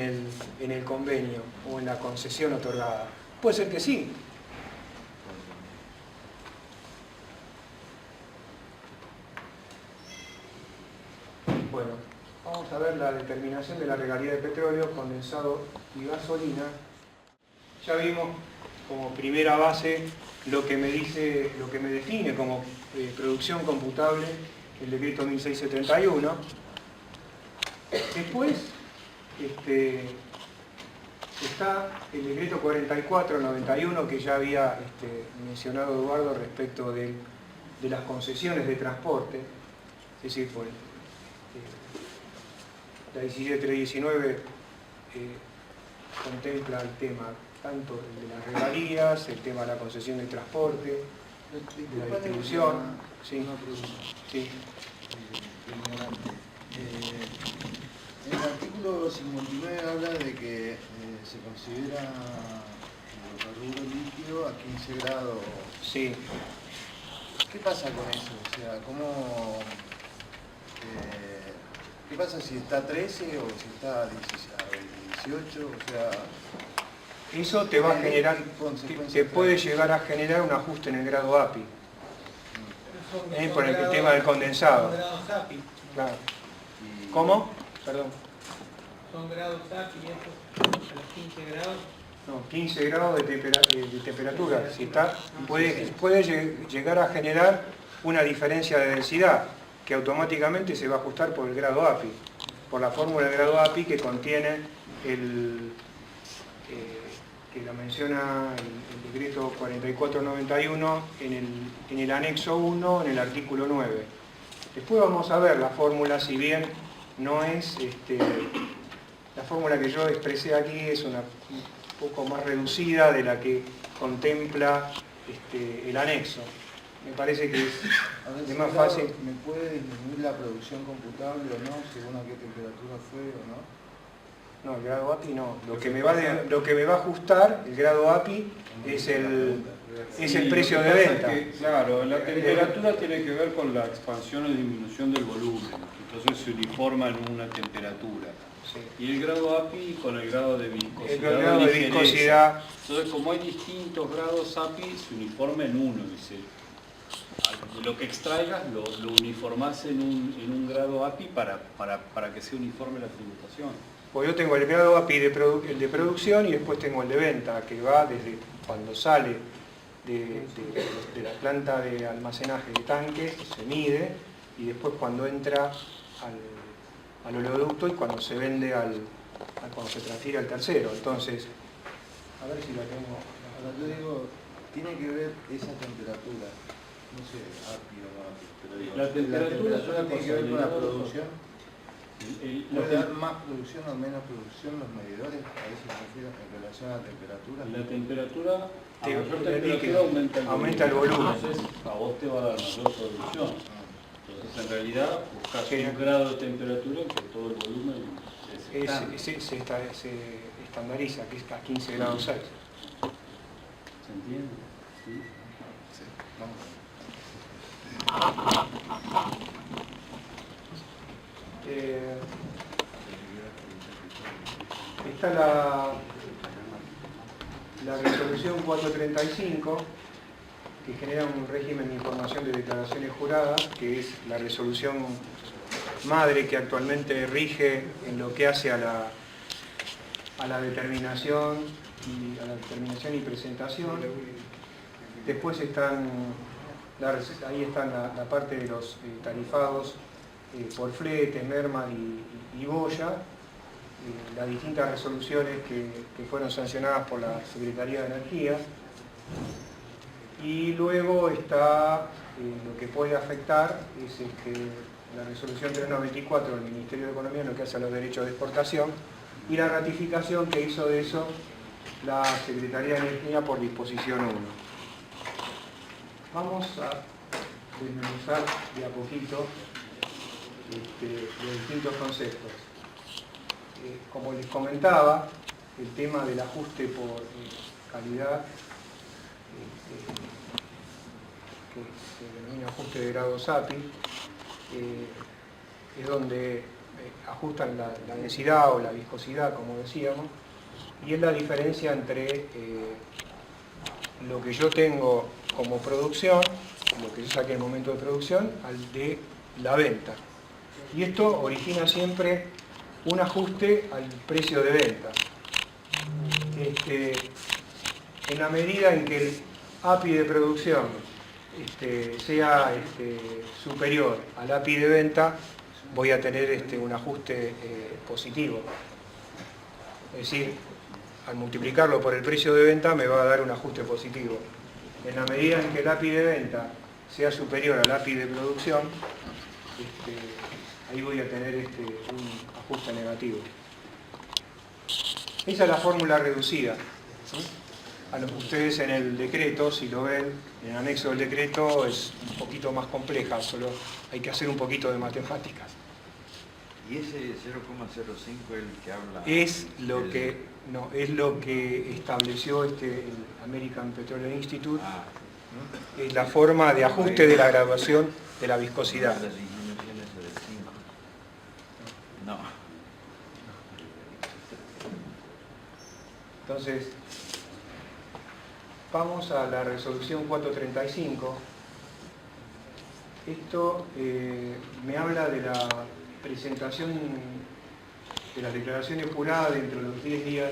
A: el convenio o en la concesión otorgada. Puede ser que sí. Bueno, vamos a ver la determinación de la regalía de petróleo, condensado y gasolina. Ya vimos como primera base lo que me define como producción computable el decreto 1671. Después está el decreto 4491 que ya había mencionado Eduardo respecto de las concesiones de transporte, es decir, la 17319 contempla el tema tanto de las regalías, el tema de la concesión de transporte, de la distribución. Sí.
E: Una pregunta.
A: Sí.
E: En el artículo 59 habla de que se considera hidrocarburo líquido a 15 grados.
A: Sí.
E: ¿Qué pasa con eso? O sea, ¿qué pasa si está 13 o si está 18? O sea,
A: Eso te va a generar, te puede llegar a generar un ajuste en el grado API. Por el tema del condensado.
D: Son grados API.
A: Claro. ¿Cómo? Perdón.
D: Son grados API, estos a los 15 grados.
A: No, 15 grados de temperatura. Si está, puede llegar a generar una diferencia de densidad que automáticamente se va a ajustar por el grado API, por la fórmula del grado API que contiene que lo menciona el decreto 4491 en el anexo 1, en el artículo 9. Después vamos a ver la fórmula, si bien no es, la fórmula que yo expresé aquí es un poco más reducida de la que contempla el anexo. Me parece que es más fácil.
E: ¿Me puede disminuir la producción computable o no, según a qué temperatura fue o no?
A: No, el grado API no. Lo que me va a ajustar, el grado API, es el precio de venta.
G: Claro, la temperatura tiene que ver con la expansión o disminución del volumen. Entonces se uniforma en una temperatura.
A: Sí.
G: Y el grado API con el grado de viscosidad.
A: El grado de viscosidad.
G: Entonces, como hay distintos grados API, se uniforma en uno. Dice, lo que extraigas lo uniformás en un grado API para que sea uniforme la tributación.
A: Pues yo tengo el grado API el de producción y después tengo el de venta, que va desde cuando sale de la planta de almacenaje de tanque, se mide y después cuando entra al oleoducto y cuando se vende cuando se transfiere al tercero. Entonces, a ver si la tengo.
E: Ahora yo digo, tiene que ver esa temperatura, no sé, API o no API, pero digo,
G: La temperatura es una
E: tiene que ver con la
G: cosa
E: producción.
G: La
E: ¿Puede dar más producción o menos producción los medidores? A eso me refiero en relación a la temperatura.
G: temperatura, a
A: Sí,
G: mayor
A: el
G: temperatura
A: líquido
G: aumenta el volumen.
A: volumen.
G: Entonces, a vos te va a dar mayor producción. Entonces, en realidad, buscas
A: Sí.
G: un grado de temperatura en que todo el volumen es estándar.
A: Se estandariza, que es a 15 grados Celsius.
G: ¿Se entiende? ¿Sí?
E: Sí, vamos a ver.
A: Está la resolución 435, que genera un régimen de información de declaraciones juradas, que es la resolución madre que actualmente rige en lo que hace a la determinación y presentación. Después están ahí están la parte de los tarifados por flete, merma y boya, las distintas resoluciones que fueron sancionadas por la Secretaría de Energía. Y luego está lo que puede afectar, es la resolución 394 del Ministerio de Economía en lo que hace a los derechos de exportación y la ratificación que hizo de eso la Secretaría de Energía por disposición 1. Vamos a desmenuzar de a poquito los distintos conceptos. Como les comentaba, el tema del ajuste por calidad, que se denomina ajuste de grado SAPI, es donde ajustan la densidad o la viscosidad, como decíamos, y es la diferencia entre lo que yo tengo como producción, lo que yo saqué en el momento de producción, al de la venta. Y esto origina siempre un ajuste al precio de venta. En la medida en que el API de producción sea superior al API de venta, voy a tener un ajuste positivo. Es decir, al multiplicarlo por el precio de venta me va a dar un ajuste positivo. En la medida en que el API de venta sea superior al API de producción, ahí voy a tener un ajuste negativo. Esa es la fórmula reducida. Ustedes en el decreto, si lo ven, en el anexo del decreto es un poquito más compleja, solo hay que hacer un poquito de matemáticas.
B: ¿Y ese 0,05 es el que habla?
A: Es lo que estableció el American Petroleum Institute, es la forma de ajuste de la graduación de la viscosidad.
B: Las disminuciones del 5. No.
A: Entonces, vamos a la resolución 435. Esto me habla de la presentación de las declaraciones juradas dentro de los 10 días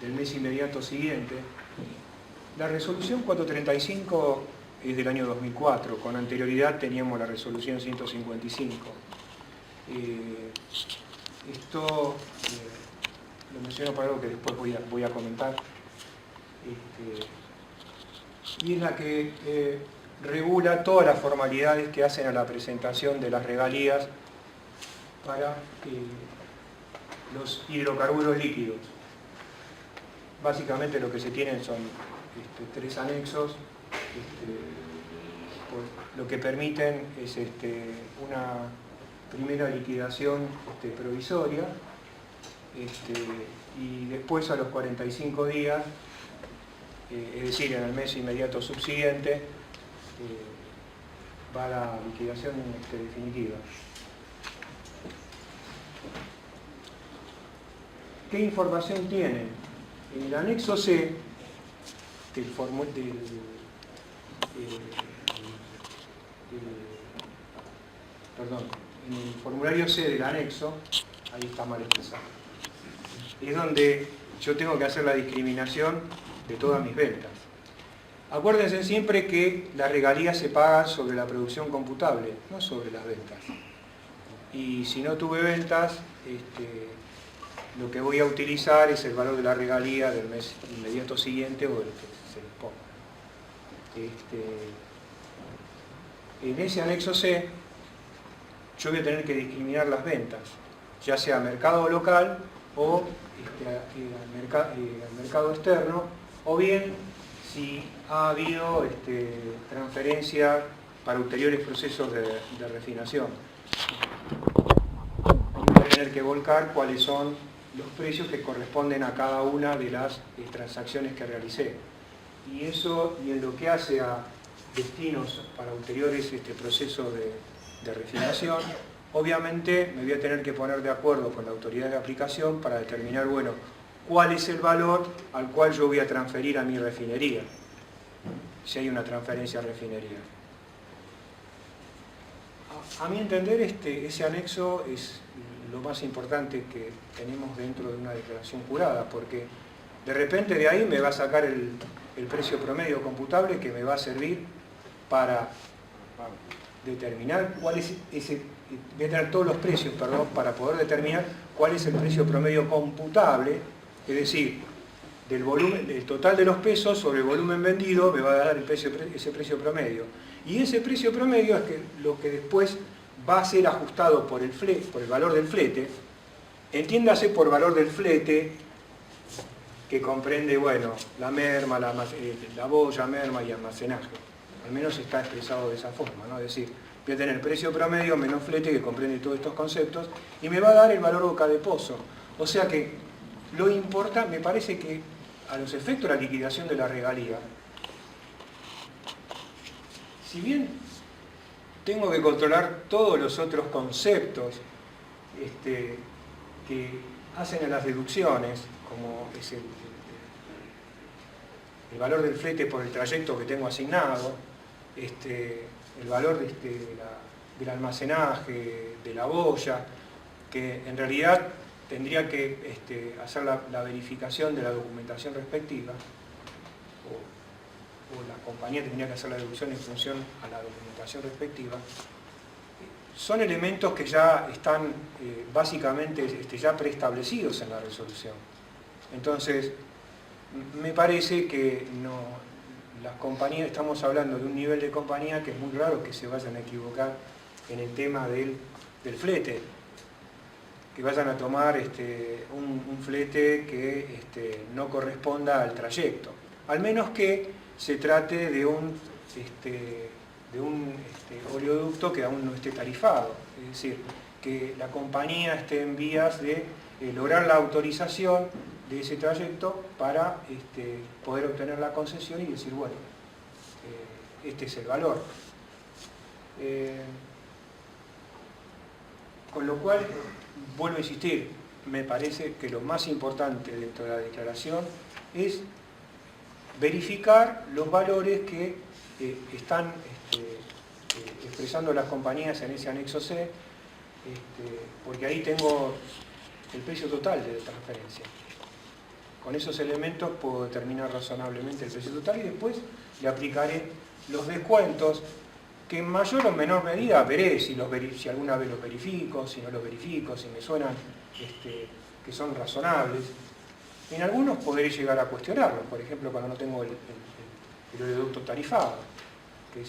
A: del mes inmediato siguiente. La resolución 435 es del año 2004, con anterioridad teníamos la resolución 155. Esto lo menciono para algo que después voy a comentar. Y es la que regula todas las formalidades que hacen a la presentación de las regalías para los hidrocarburos líquidos. Básicamente lo que se tienen son 3 anexos, lo que permiten es una primera liquidación provisoria, y después a los 45 días, es decir, en el mes inmediato subsiguiente, va la liquidación definitiva. ¿Qué información tienen? En el anexo C en el formulario C del anexo, ahí está mal expresado, es donde yo tengo que hacer la discriminación de todas mis ventas. Acuérdense siempre que las regalías se pagan sobre la producción computable, no sobre las ventas. Y si no tuve ventas, lo que voy a utilizar es el valor de la regalía del mes inmediato siguiente o del que se disponga. En ese anexo C, yo voy a tener que discriminar las ventas, ya sea mercado local o al mercado externo, o bien si ha habido transferencia para ulteriores procesos de refinación. Voy a tener que volcar cuáles son los precios que corresponden a cada una de las transacciones que realicé. Y eso, y en lo que hace a destinos para ulteriores procesos de refinación, obviamente me voy a tener que poner de acuerdo con la autoridad de aplicación para determinar, bueno, cuál es el valor al cual yo voy a transferir a mi refinería, si hay una transferencia a refinería. A mi entender, ese anexo es lo más importante que tenemos dentro de una declaración jurada, porque de repente de ahí me va a sacar el precio promedio computable que me va a servir para determinar cuál es ese, voy a tener todos los precios, perdón, para poder determinar cuál es el precio promedio computable, es decir, del total de los pesos sobre el volumen vendido me va a dar ese precio promedio. Y ese precio promedio es lo que después va a ser ajustado por el valor del flete, entiéndase por valor del flete, que comprende, bueno, la merma, la boya, merma y almacenaje. Al menos está expresado de esa forma, ¿no? Es decir, voy a tener precio promedio menos flete, que comprende todos estos conceptos, y me va a dar el valor boca de pozo. O sea que lo importa, me parece que a los efectos de la liquidación de la regalía, si bien tengo que controlar todos los otros conceptos que hacen a las deducciones, como es el valor del flete por el trayecto que tengo asignado, el valor del almacenaje, de la boya, que en realidad tendría que hacer la verificación de la documentación respectiva, o la compañía tendría que hacer la deducción en función a la documentación respectiva. Son elementos que ya están básicamente ya preestablecidos en la resolución. Entonces, me parece que las compañías, estamos hablando de un nivel de compañía que es muy raro que se vayan a equivocar en el tema del flete, que vayan a tomar un flete que no corresponda al trayecto, al menos que se trate de un oleoducto que aún no esté tarifado, es decir, que la compañía esté en vías de lograr la autorización de ese trayecto para poder obtener la concesión y decir, bueno, este es el valor. Con lo cual, vuelvo a insistir, me parece que lo más importante dentro de la declaración es verificar los valores que están expresando las compañías en ese anexo C, porque ahí tengo el precio total de la transferencia. Con esos elementos puedo determinar razonablemente el precio total y después le aplicaré los descuentos que en mayor o menor medida veré si alguna vez los verifico, si no los verifico, si me suenan que son razonables. En algunos podré llegar a cuestionarlos, por ejemplo cuando no tengo el oleoducto tarifado, que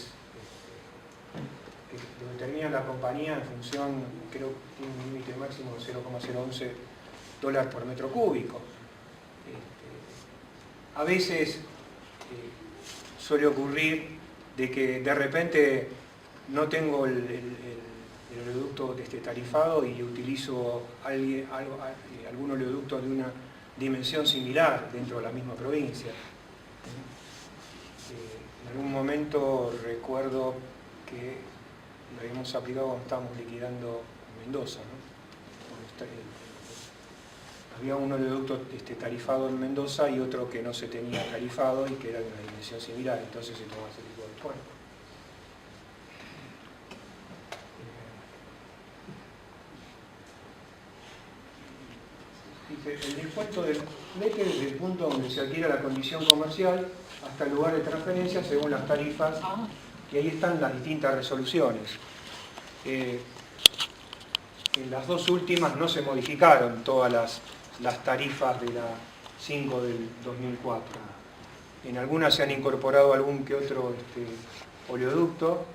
A: lo determina la compañía en función, creo que tiene un límite máximo de 0,011 dólares por metro cúbico. A veces suele ocurrir de que de repente no tengo el oleoducto tarifado y utilizo algún oleoducto de una dimensión similar dentro de la misma provincia. En algún momento recuerdo que lo habíamos aplicado cuando estábamos liquidando Mendoza, ¿no? Había un oleoducto tarifado en Mendoza y otro que no se tenía tarifado y que era de una dimensión similar, entonces se tomó ese tipo de descuento. Dice, el descuento del flete desde el punto donde se adquiere la condición comercial hasta el lugar de transferencia según las tarifas, y ahí están las distintas resoluciones. En las dos últimas no se modificaron todas las tarifas de la 5 del 2004. En algunas se han incorporado algún que otro oleoducto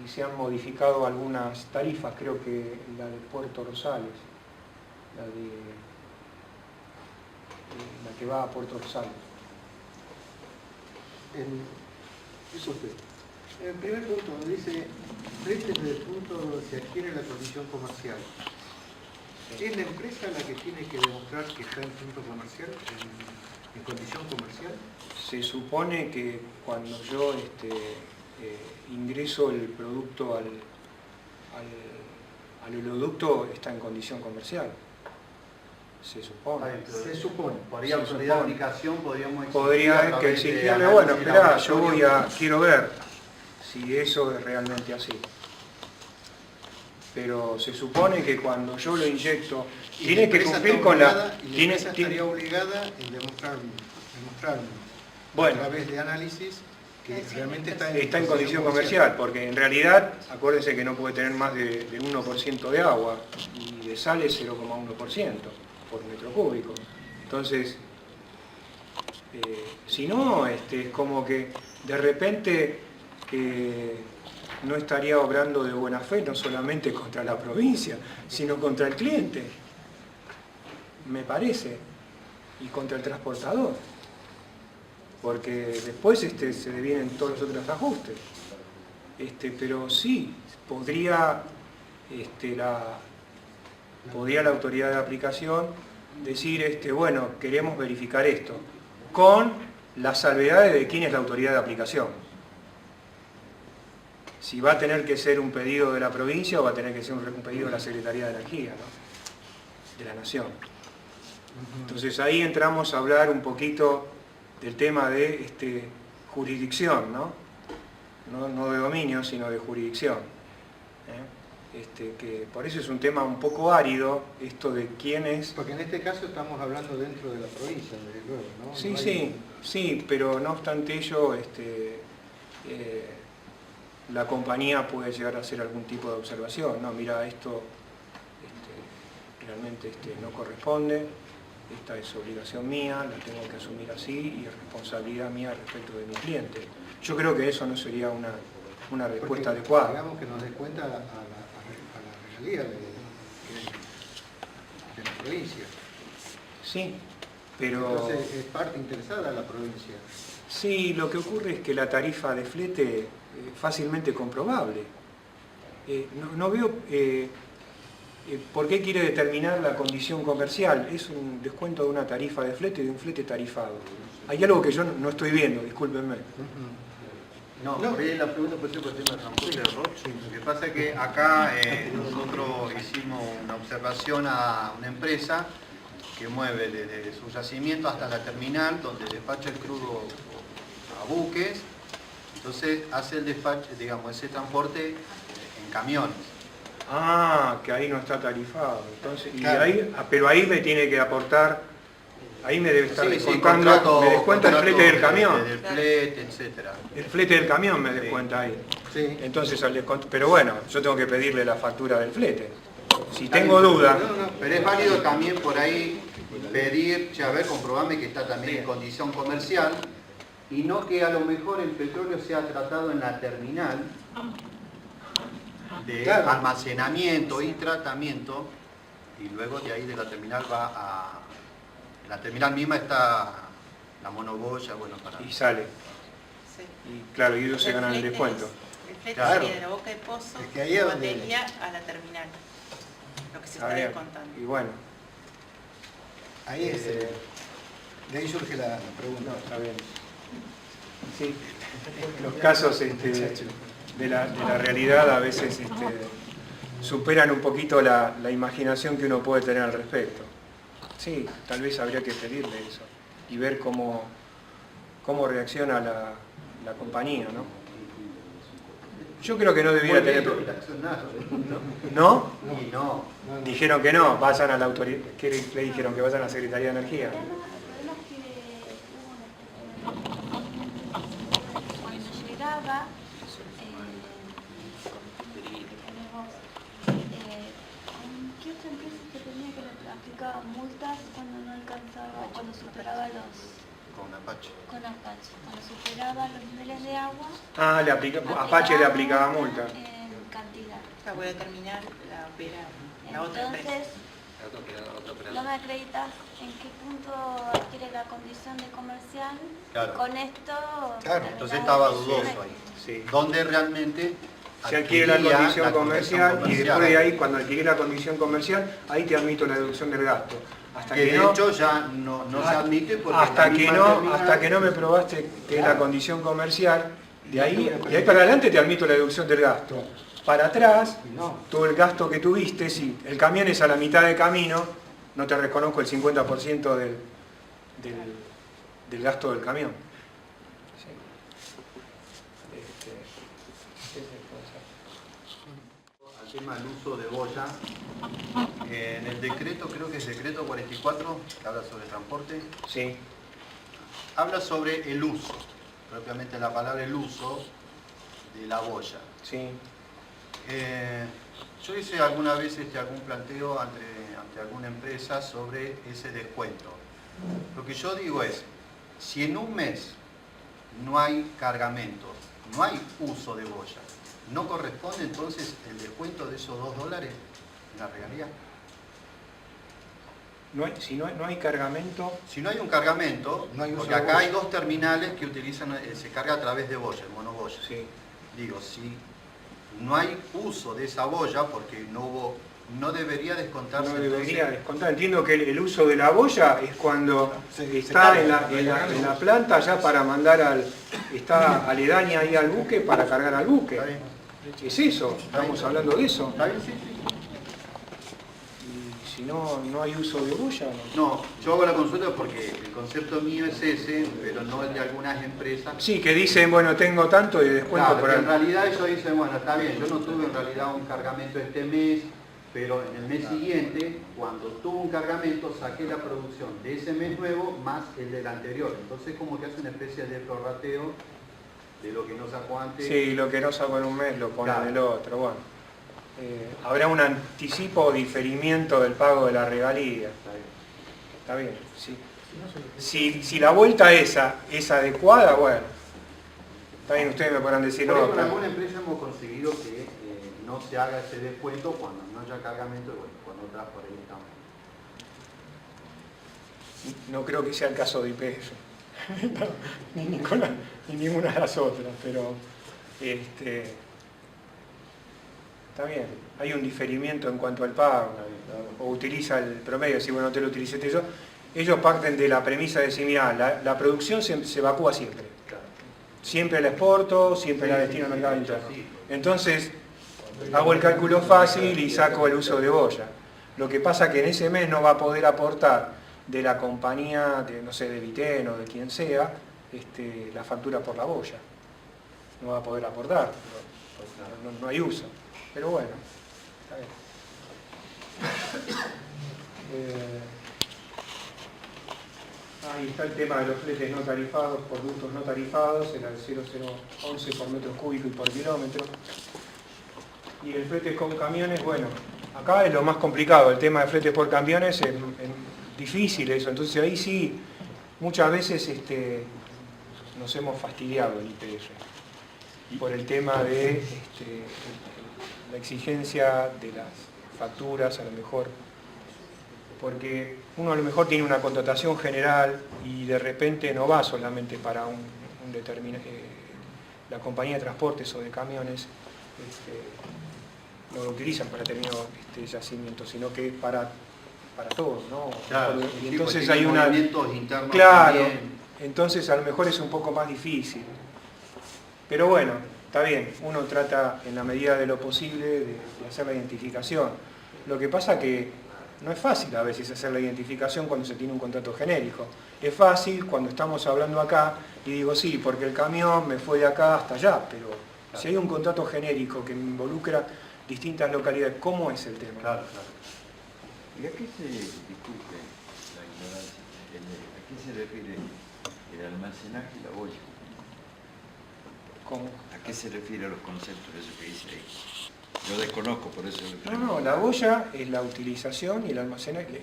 A: y se han modificado algunas tarifas, creo que la de Puerto Rosales, la que va a Puerto Rosales.
E: En el primer punto donde dice flete desde el punto donde se adquiere la condición comercial, ¿es la empresa la que tiene que demostrar que está en punto comercial, en condición comercial?
A: Se supone que cuando yo ingreso el producto al oleoducto está en condición comercial. Se supone.
F: Se supone. Por ahí autoridad de
A: supone.
F: aplicación podríamos exigir.
A: Podría que exigirle, bueno, esperá, yo quiero ver si eso es realmente así. Pero se supone que cuando yo lo inyecto, tiene que cumplir con la...
E: Y la empresa estaría obligada en demostrarme
A: Bueno,
E: a través de análisis que realmente
A: está en condición comercial, porque en realidad, acuérdense que no puede tener más de 1% de agua y de sal es 0,1% por metro cúbico. Entonces, si no, es como que de repente no estaría obrando de buena fe, no solamente contra la provincia, sino contra el cliente, me parece, y contra el transportador. Porque después se devienen todos los otros ajustes. Pero sí, podría la autoridad de aplicación decir, bueno, queremos verificar esto, con las salvedades de quién es la autoridad de aplicación. Si va a tener que ser un pedido de la provincia o va a tener que ser un pedido de la Secretaría de Energía, ¿no? De la Nación. Entonces ahí entramos a hablar un poquito del tema de jurisdicción, ¿no? No de dominio, sino de jurisdicción. Que por eso es un tema un poco árido, esto de quién es...
E: Porque en este caso estamos hablando dentro de la provincia, desde luego, ¿no?
A: Sí, sí, pero no obstante ello, la compañía puede llegar a hacer algún tipo de observación. No, mira, esto realmente no corresponde. Esta es obligación mía, la tengo que asumir así y es responsabilidad mía respecto de mi cliente. Yo creo que eso no sería una respuesta adecuada.
E: Digamos que nos descuenta a la realidad de la provincia.
A: Sí, pero...
E: Entonces es parte interesada la provincia.
A: Sí, lo que ocurre es que la tarifa de flete es fácilmente comprobable. No veo... ¿Por qué quiere determinar la condición comercial? Es un descuento de una tarifa de flete y de un flete tarifado. Hay algo que yo no estoy viendo, discúlpenme.
F: No, por ahí la pregunta puede ser por el tema de transporte. Lo que pasa es que acá nosotros hicimos una observación a una empresa que mueve desde su yacimiento hasta la terminal, donde despacha el crudo a buques, entonces hace el despacho, digamos, ese transporte en camiones.
A: Ah, que ahí no está tarifado. Entonces,
E: Claro.
A: Pero ahí me tiene que aportar, ahí me debe estar
F: Sí,
A: descontando,
F: contrato-
A: me descuenta el flete del camión.
F: Del flete, etcétera.
A: El flete del camión me descuenta ahí.
E: Sí.
A: Entonces, pero bueno, yo tengo que pedirle la factura del flete. Si tengo duda,
F: Pero es válido también por ahí pedir, a ver, comprobame que está también en condición comercial y no que a lo mejor el petróleo sea tratado en la terminal de
E: Claro.
F: almacenamiento y tratamiento y luego de ahí de la terminal va a... En la terminal misma está la monoboya, bueno, para...
A: y sale.
H: Sí.
A: Y claro, y ellos se ganan el descuento.
H: El flete
F: Claro.
H: sería de la boca de pozo,
E: Es que ahí
H: de
E: es donde-
H: batería a la terminal. Lo que se
A: Está
H: está
A: bien.
H: descontando.
A: Y bueno,
E: Ahí es, de ahí surge la
A: no,
E: pregunta.
A: está bien. Sí, los casos de la realidad a veces superan un poquito la imaginación que uno puede tener al respecto. Sí, tal vez habría que pedirle eso y ver cómo reacciona la compañía, ¿no? Yo creo que no debiera tener
F: Muy
A: problema.
F: bien, nada,
A: ¿No?
F: Y no.
A: Dijeron que no, vayan a la autoridad. ¿Qué le dijeron? Que vayan a la Secretaría de Energía.
I: El problema es que cuando llegaba, ¿qué otra empresa que tenía que le aplicaba multas cuando no alcanzaba, cuando superaba
F: Con Apache.
I: cuando superaba los niveles de agua?
A: Ah, Apache le aplicaba multa.
I: En cantidad.
H: La voy a terminar, la opera la otra empresa.
I: Entonces, no me acreditas en qué punto adquiere la condición de comercial.
F: Claro.
I: Con esto...
F: Claro, entonces estaba dudoso ahí.
A: Sí.
F: Donde realmente
A: Se adquiere la
F: adquiría
A: condición
F: la
A: comercial y
F: comercial.
A: después de ahí, cuando adquirí la condición comercial, ahí te admito la deducción del gasto. Hasta
F: Que
A: que
F: de
A: no,
F: hecho ya no se admite porque
A: hasta
F: la
A: que
F: misma
A: no,
F: terminal-
A: hasta que no me probaste que es la condición comercial, de ahí para adelante te admito la deducción del gasto. Para atrás, todo el gasto que tuviste, si el camión es a la mitad de camino, no te reconozco el 50% del gasto del camión. Sí.
F: Al tema del uso de boya, en el decreto, creo que es decreto 44, que habla sobre transporte,
A: Sí.
F: habla sobre el uso, propiamente la palabra el uso de la boya.
A: Sí.
F: Yo hice alguna vez algún planteo ante alguna empresa sobre ese descuento. Lo que yo digo es, si en un mes no hay cargamento, no hay uso de boya, ¿no corresponde entonces el descuento de esos $2 en la regalía?
A: Si no hay cargamento,
F: Si no hay un cargamento,
E: No hay uso
F: porque
E: de
F: acá
E: boya.
F: hay dos terminales que utilizan, se carga a través de boya, el monoboya.
A: sí.
F: Digo, si no hay uso de esa boya, porque no debería descontarse.
A: No
F: entonces-
A: debería descontar. Entiendo que el uso de la boya es cuando
E: Se
A: está
E: carga,
A: en la planta ya para mandar está aledaña ahí al buque para cargar al buque.
F: ¿Está bien?
A: Es eso, estamos hablando de eso.
F: ¿Está bien? Sí, sí.
A: Y si no hay uso de boya, no.
F: No, yo hago la consulta porque el concepto mío es ese, pero no el de algunas empresas.
A: Sí, que dicen, bueno, tengo tanto de descuento
F: Claro,
A: por
F: que
A: el...
F: en realidad ellos dicen, bueno, está bien, yo no tuve en realidad un cargamento este mes, pero en el mes siguiente, cuando tuve un cargamento, saqué la producción de ese mes nuevo más el del anterior. Entonces como que hace una especie de prorrateo de lo que no sacó antes.
A: Sí, lo que no saco en un mes lo pone
F: Claro.
A: en el otro, bueno. Habrá un anticipo o diferimiento del pago de la regalía. Está bien, sí. Si la vuelta esa es adecuada, bueno. Está bien, ustedes me podrán decir,
F: Por
A: no,
F: eso en
A: pero-
F: alguna empresa hemos conseguido que no se haga ese descuento cuando no haya cargamento y bueno, con otras por ahí estamos.
A: no creo que sea el caso de IPF. No, ni ninguna de las otras, pero está bien. Hay un diferimiento en cuanto al pago, o utiliza el promedio, si bueno, no te lo utilicé yo. Ellos parten de la premisa de decir, mira, la producción se evacúa siempre. Siempre la exporto, siempre la destino al mercado interno. Entonces, hago el cálculo fácil y saco el uso de boya. Lo que pasa que en ese mes no va a poder aportar de la compañía, no sé, de Vitén o de quien sea, la factura por la boya. No va a poder aportar, no hay uso. Pero bueno, está bien. Ahí está el tema de los fletes no tarifados, productos no tarifados, era el 0011 por metro cúbico y por kilómetro. Y el flete con camiones, bueno, acá es lo más complicado, el tema de fletes por camiones es difícil eso, entonces ahí sí, muchas veces nos hemos fastidiado el IPF por el tema de la exigencia de las facturas, a lo mejor, porque uno a lo mejor tiene una contratación general y de repente no va solamente para la compañía de transportes o de camiones, no lo utilizan para determinado yacimiento, sino que para todos, ¿no?
F: Claro,
A: Y
F: sí,
A: entonces
F: porque
A: hay
F: tiene
A: una...
F: movimientos internos
A: Claro,
F: también.
A: entonces a lo mejor es un poco más difícil. Pero bueno, está bien, uno trata en la medida de lo posible de hacer la identificación. Lo que pasa que no es fácil a veces hacer la identificación cuando se tiene un contrato genérico. Es fácil cuando estamos hablando acá y digo sí, porque el camión me fue de acá hasta allá, pero Si hay un contrato genérico que involucra distintas localidades, ¿cómo es el tema?
F: Claro, claro.
B: ¿Y a qué se, disculpe la ignorancia, a qué se refiere el almacenaje y la boya?
A: ¿Cómo?
B: ¿A qué se refiere a los conceptos de eso que dice ahí? Yo desconozco, por eso le
A: No,
B: pregunto.
A: no, la boya es la utilización y el almacenaje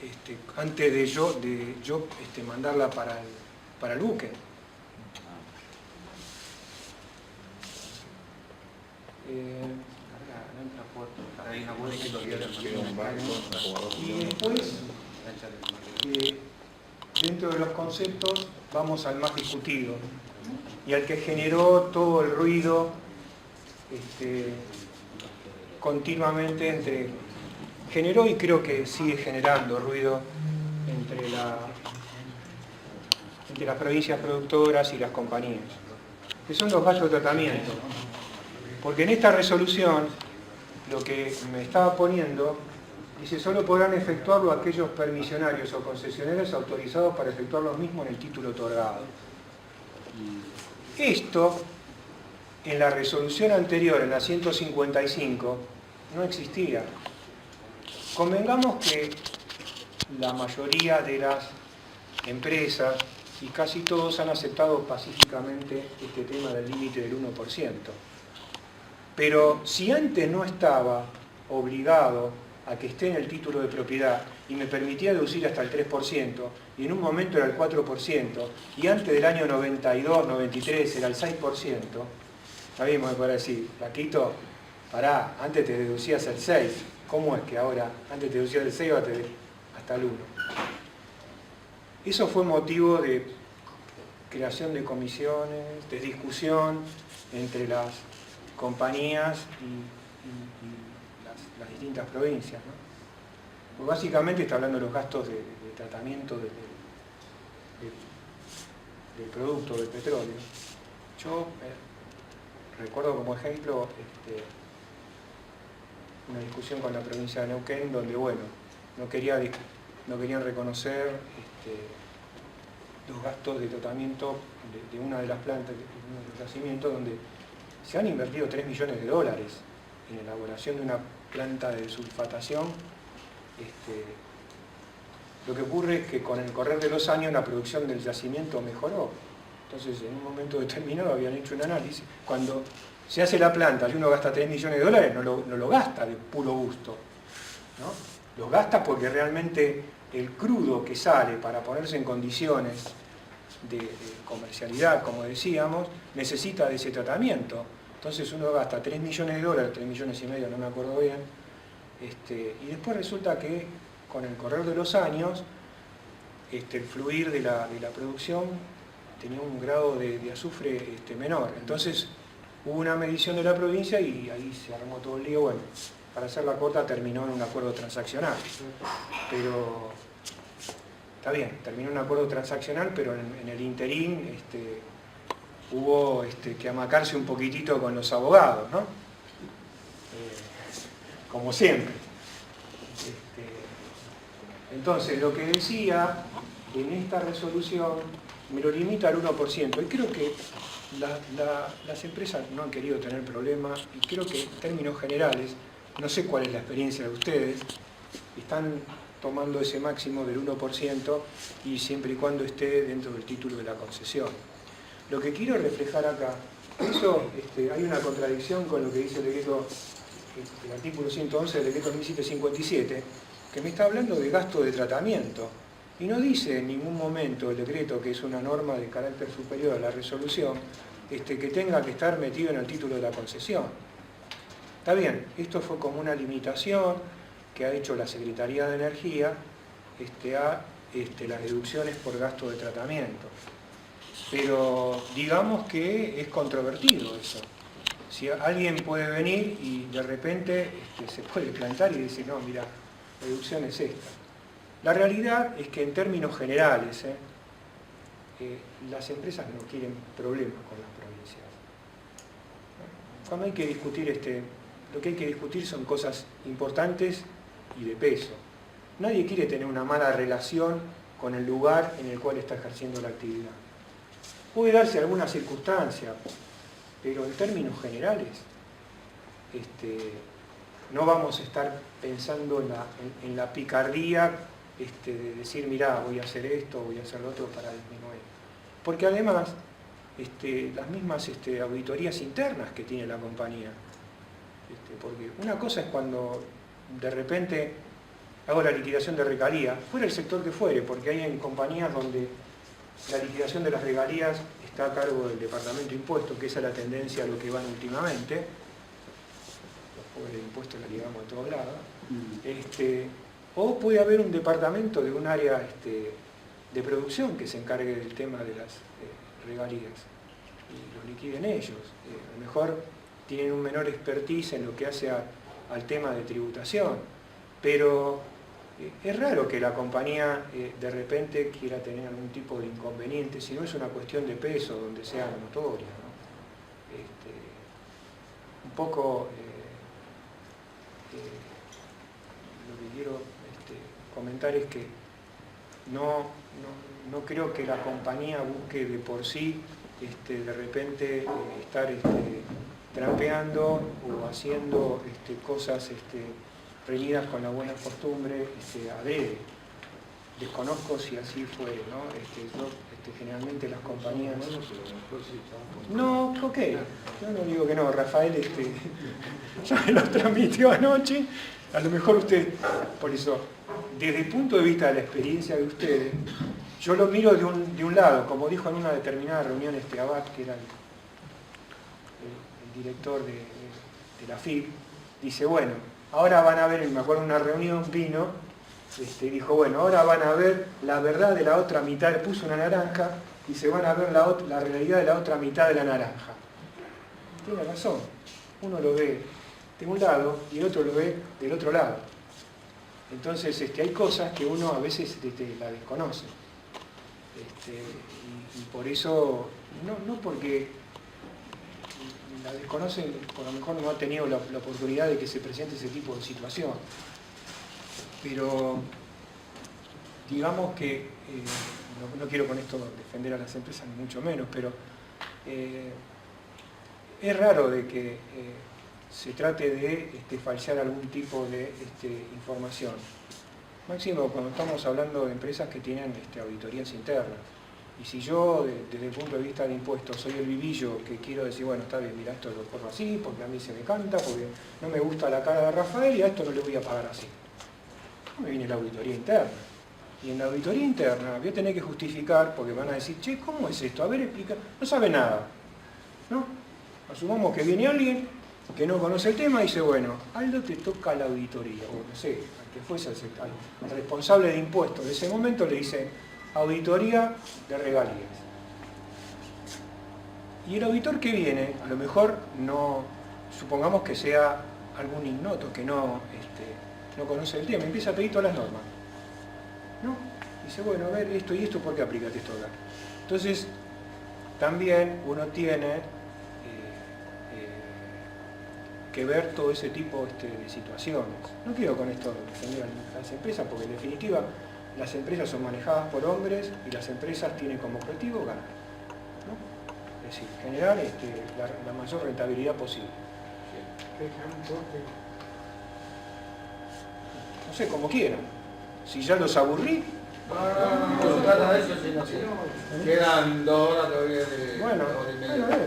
A: antes de yo mandarla para el buque.
E: Hay una buena historia.
A: Y después, dentro de los conceptos, vamos al más discutido y al que generó todo el ruido continuamente generó y creo que sigue generando ruido entre las provincias productoras y las compañías, que son los gastos de tratamiento. Porque en esta resolución, lo que me estaba poniendo, dice, solo podrán efectuarlo aquellos permisionarios o concesionarios autorizados para efectuar lo mismo en el título otorgado. Esto, en la resolución anterior, en la 155, no existía. Convengamos que la mayoría de las empresas y casi todos han aceptado pacíficamente este tema del límite del 1%. Pero si antes no estaba obligado a que esté en el título de propiedad y me permitía deducir hasta el 3%, y en un momento era el 4%, y antes del año 92, 93 era el 6%, está bien, me puede decir, Paquito, pará, antes te deducías el 6%, ¿cómo es que ahora antes te deducías el 6% hasta el 1%? Eso fue motivo de creación de comisiones, de discusión entre las compañías y las distintas provincias, ¿no? Pues básicamente está hablando de los gastos de tratamiento del producto, del petróleo. Yo recuerdo como ejemplo una discusión con la provincia de Neuquén donde, bueno, no querían reconocer los gastos de tratamiento de una de las plantas, de uno de los yacimientos, donde se han invertido 3 millones de dólares en la elaboración de una planta de sulfatación. Lo que ocurre es que con el correr de los años la producción del yacimiento mejoró. Entonces, en un momento determinado habían hecho un análisis. Cuando se hace la planta y uno gasta 3 millones de dólares, no lo gasta de puro gusto, ¿no? Lo gasta porque realmente el crudo que sale para ponerse en condiciones de comercialidad, como decíamos, necesita de ese tratamiento. Entonces uno gasta 3 millones de dólares, 3 millones y medio, no me acuerdo bien, y después resulta que con el correr de los años, el fluir de la producción tenía un grado de azufre menor. Entonces hubo una medición de la provincia y ahí se armó todo el lío. Bueno, para hacerla corta, terminó en un acuerdo transaccional. Pero está bien, terminó en un acuerdo transaccional, pero en el interín hubo que amacarse un poquitito con los abogados, ¿no? Como siempre. Entonces, lo que decía en esta resolución me lo limita al 1%. Y creo que las empresas no han querido tener problemas, y creo que en términos generales, no sé cuál es la experiencia de ustedes, están tomando ese máximo del 1% y siempre y cuando esté dentro del título de la concesión. Lo que quiero reflejar acá, eso hay una contradicción con lo que dice el decreto, el artículo 111 del decreto 1757, que me está hablando de gasto de tratamiento, y no dice en ningún momento el decreto, que es una norma de carácter superior a la resolución, que tenga que estar metido en el título de la concesión. Está bien, esto fue como una limitación que ha hecho la Secretaría de Energía a las deducciones por gasto de tratamiento. Pero digamos que es controvertido eso. Si alguien puede venir y de repente se puede plantar y decir, no, mira, la deducción es esta. La realidad es que en términos generales, las empresas no quieren problemas con las provincias. Cuando hay que discutir, lo que hay que discutir son cosas importantes y de peso. Nadie quiere tener una mala relación con el lugar en el cual está ejerciendo la actividad. Puede darse alguna circunstancia, pero en términos generales, no vamos a estar pensando en la picardía de decir, mirá, voy a hacer esto, voy a hacer lo otro para disminuir. Porque además, las mismas auditorías internas que tiene la compañía, porque una cosa es cuando de repente hago la liquidación de regalías, fuera el sector que fuere, porque hay en compañías donde la liquidación de las regalías está a cargo del departamento de impuestos, que esa es la tendencia a lo que van últimamente. Los pobres impuestos la ligamos de todos lados. O puede haber un departamento de un área de producción que se encargue del tema de las regalías y lo liquiden ellos. A lo mejor tienen un menor expertise en lo que hace al tema de tributación, pero es raro que la compañía de repente quiera tener algún tipo de inconveniente, si no es una cuestión de peso, donde sea notoria, ¿no? Un poco lo que quiero comentar es que no creo que la compañía busque de por sí de repente estar trampeando o haciendo cosas reñidas con la buena costumbre adrede. Desconozco si así fue, ¿no? Generalmente las compañías... No, ok, yo no digo que no, Rafael ya me lo transmitió anoche, a lo mejor usted, por eso, desde el punto de vista de la experiencia de ustedes, yo lo miro de un lado, como dijo en una determinada reunión Abad, que era el director de la FIP, dice, bueno, ahora van a ver, me acuerdo en una reunión vino, dijo, bueno, ahora van a ver la verdad de la otra mitad, le puso una naranja, y se van a ver la realidad de la otra mitad de la naranja. Tiene razón, uno lo ve de un lado y el otro lo ve del otro lado. Entonces hay cosas que uno a veces la desconoce. Y por eso, no porque la desconocen, por lo mejor no ha tenido la oportunidad de que se presente ese tipo de situación. Pero digamos que, no quiero con esto defender a las empresas, ni mucho menos, pero es raro de que se trate de falsear algún tipo de información. Máximo cuando estamos hablando de empresas que tienen auditorías internas. Y si yo, desde el punto de vista de impuestos, soy el vivillo que quiero decir, bueno, está bien, mira, esto lo corro así, porque a mí se me canta, porque no me gusta la cara de Rafael y a esto no le voy a pagar así. Me viene la auditoría interna. Y en la auditoría interna voy a tener que justificar, porque van a decir, che, ¿cómo es esto? A ver, explica. No sabe nada, ¿no? Asumamos que viene alguien que no conoce el tema y dice, bueno, Aldo, te toca la auditoría, o no sé, al que fuese al responsable de impuestos de ese momento le dice, auditoría de regalías. Y el auditor que viene, a lo mejor no, supongamos que sea algún ignoto que no conoce el tema, empieza a pedir todas las normas, ¿no? Dice, bueno, a ver, esto y esto, ¿por qué aplicas esto acá? Entonces, también uno tiene que ver todo ese tipo de situaciones. No quiero con esto defender a las empresas, porque en definitiva las empresas son manejadas por hombres y las empresas tienen como objetivo ganar, ¿no? Es decir, generar la mayor rentabilidad posible. No sé, como quieran. Si ya los aburrí...
D: No se trata de eso, sino quedan 2 horas todavía de...
A: Bueno,
D: hora y media.
A: bueno,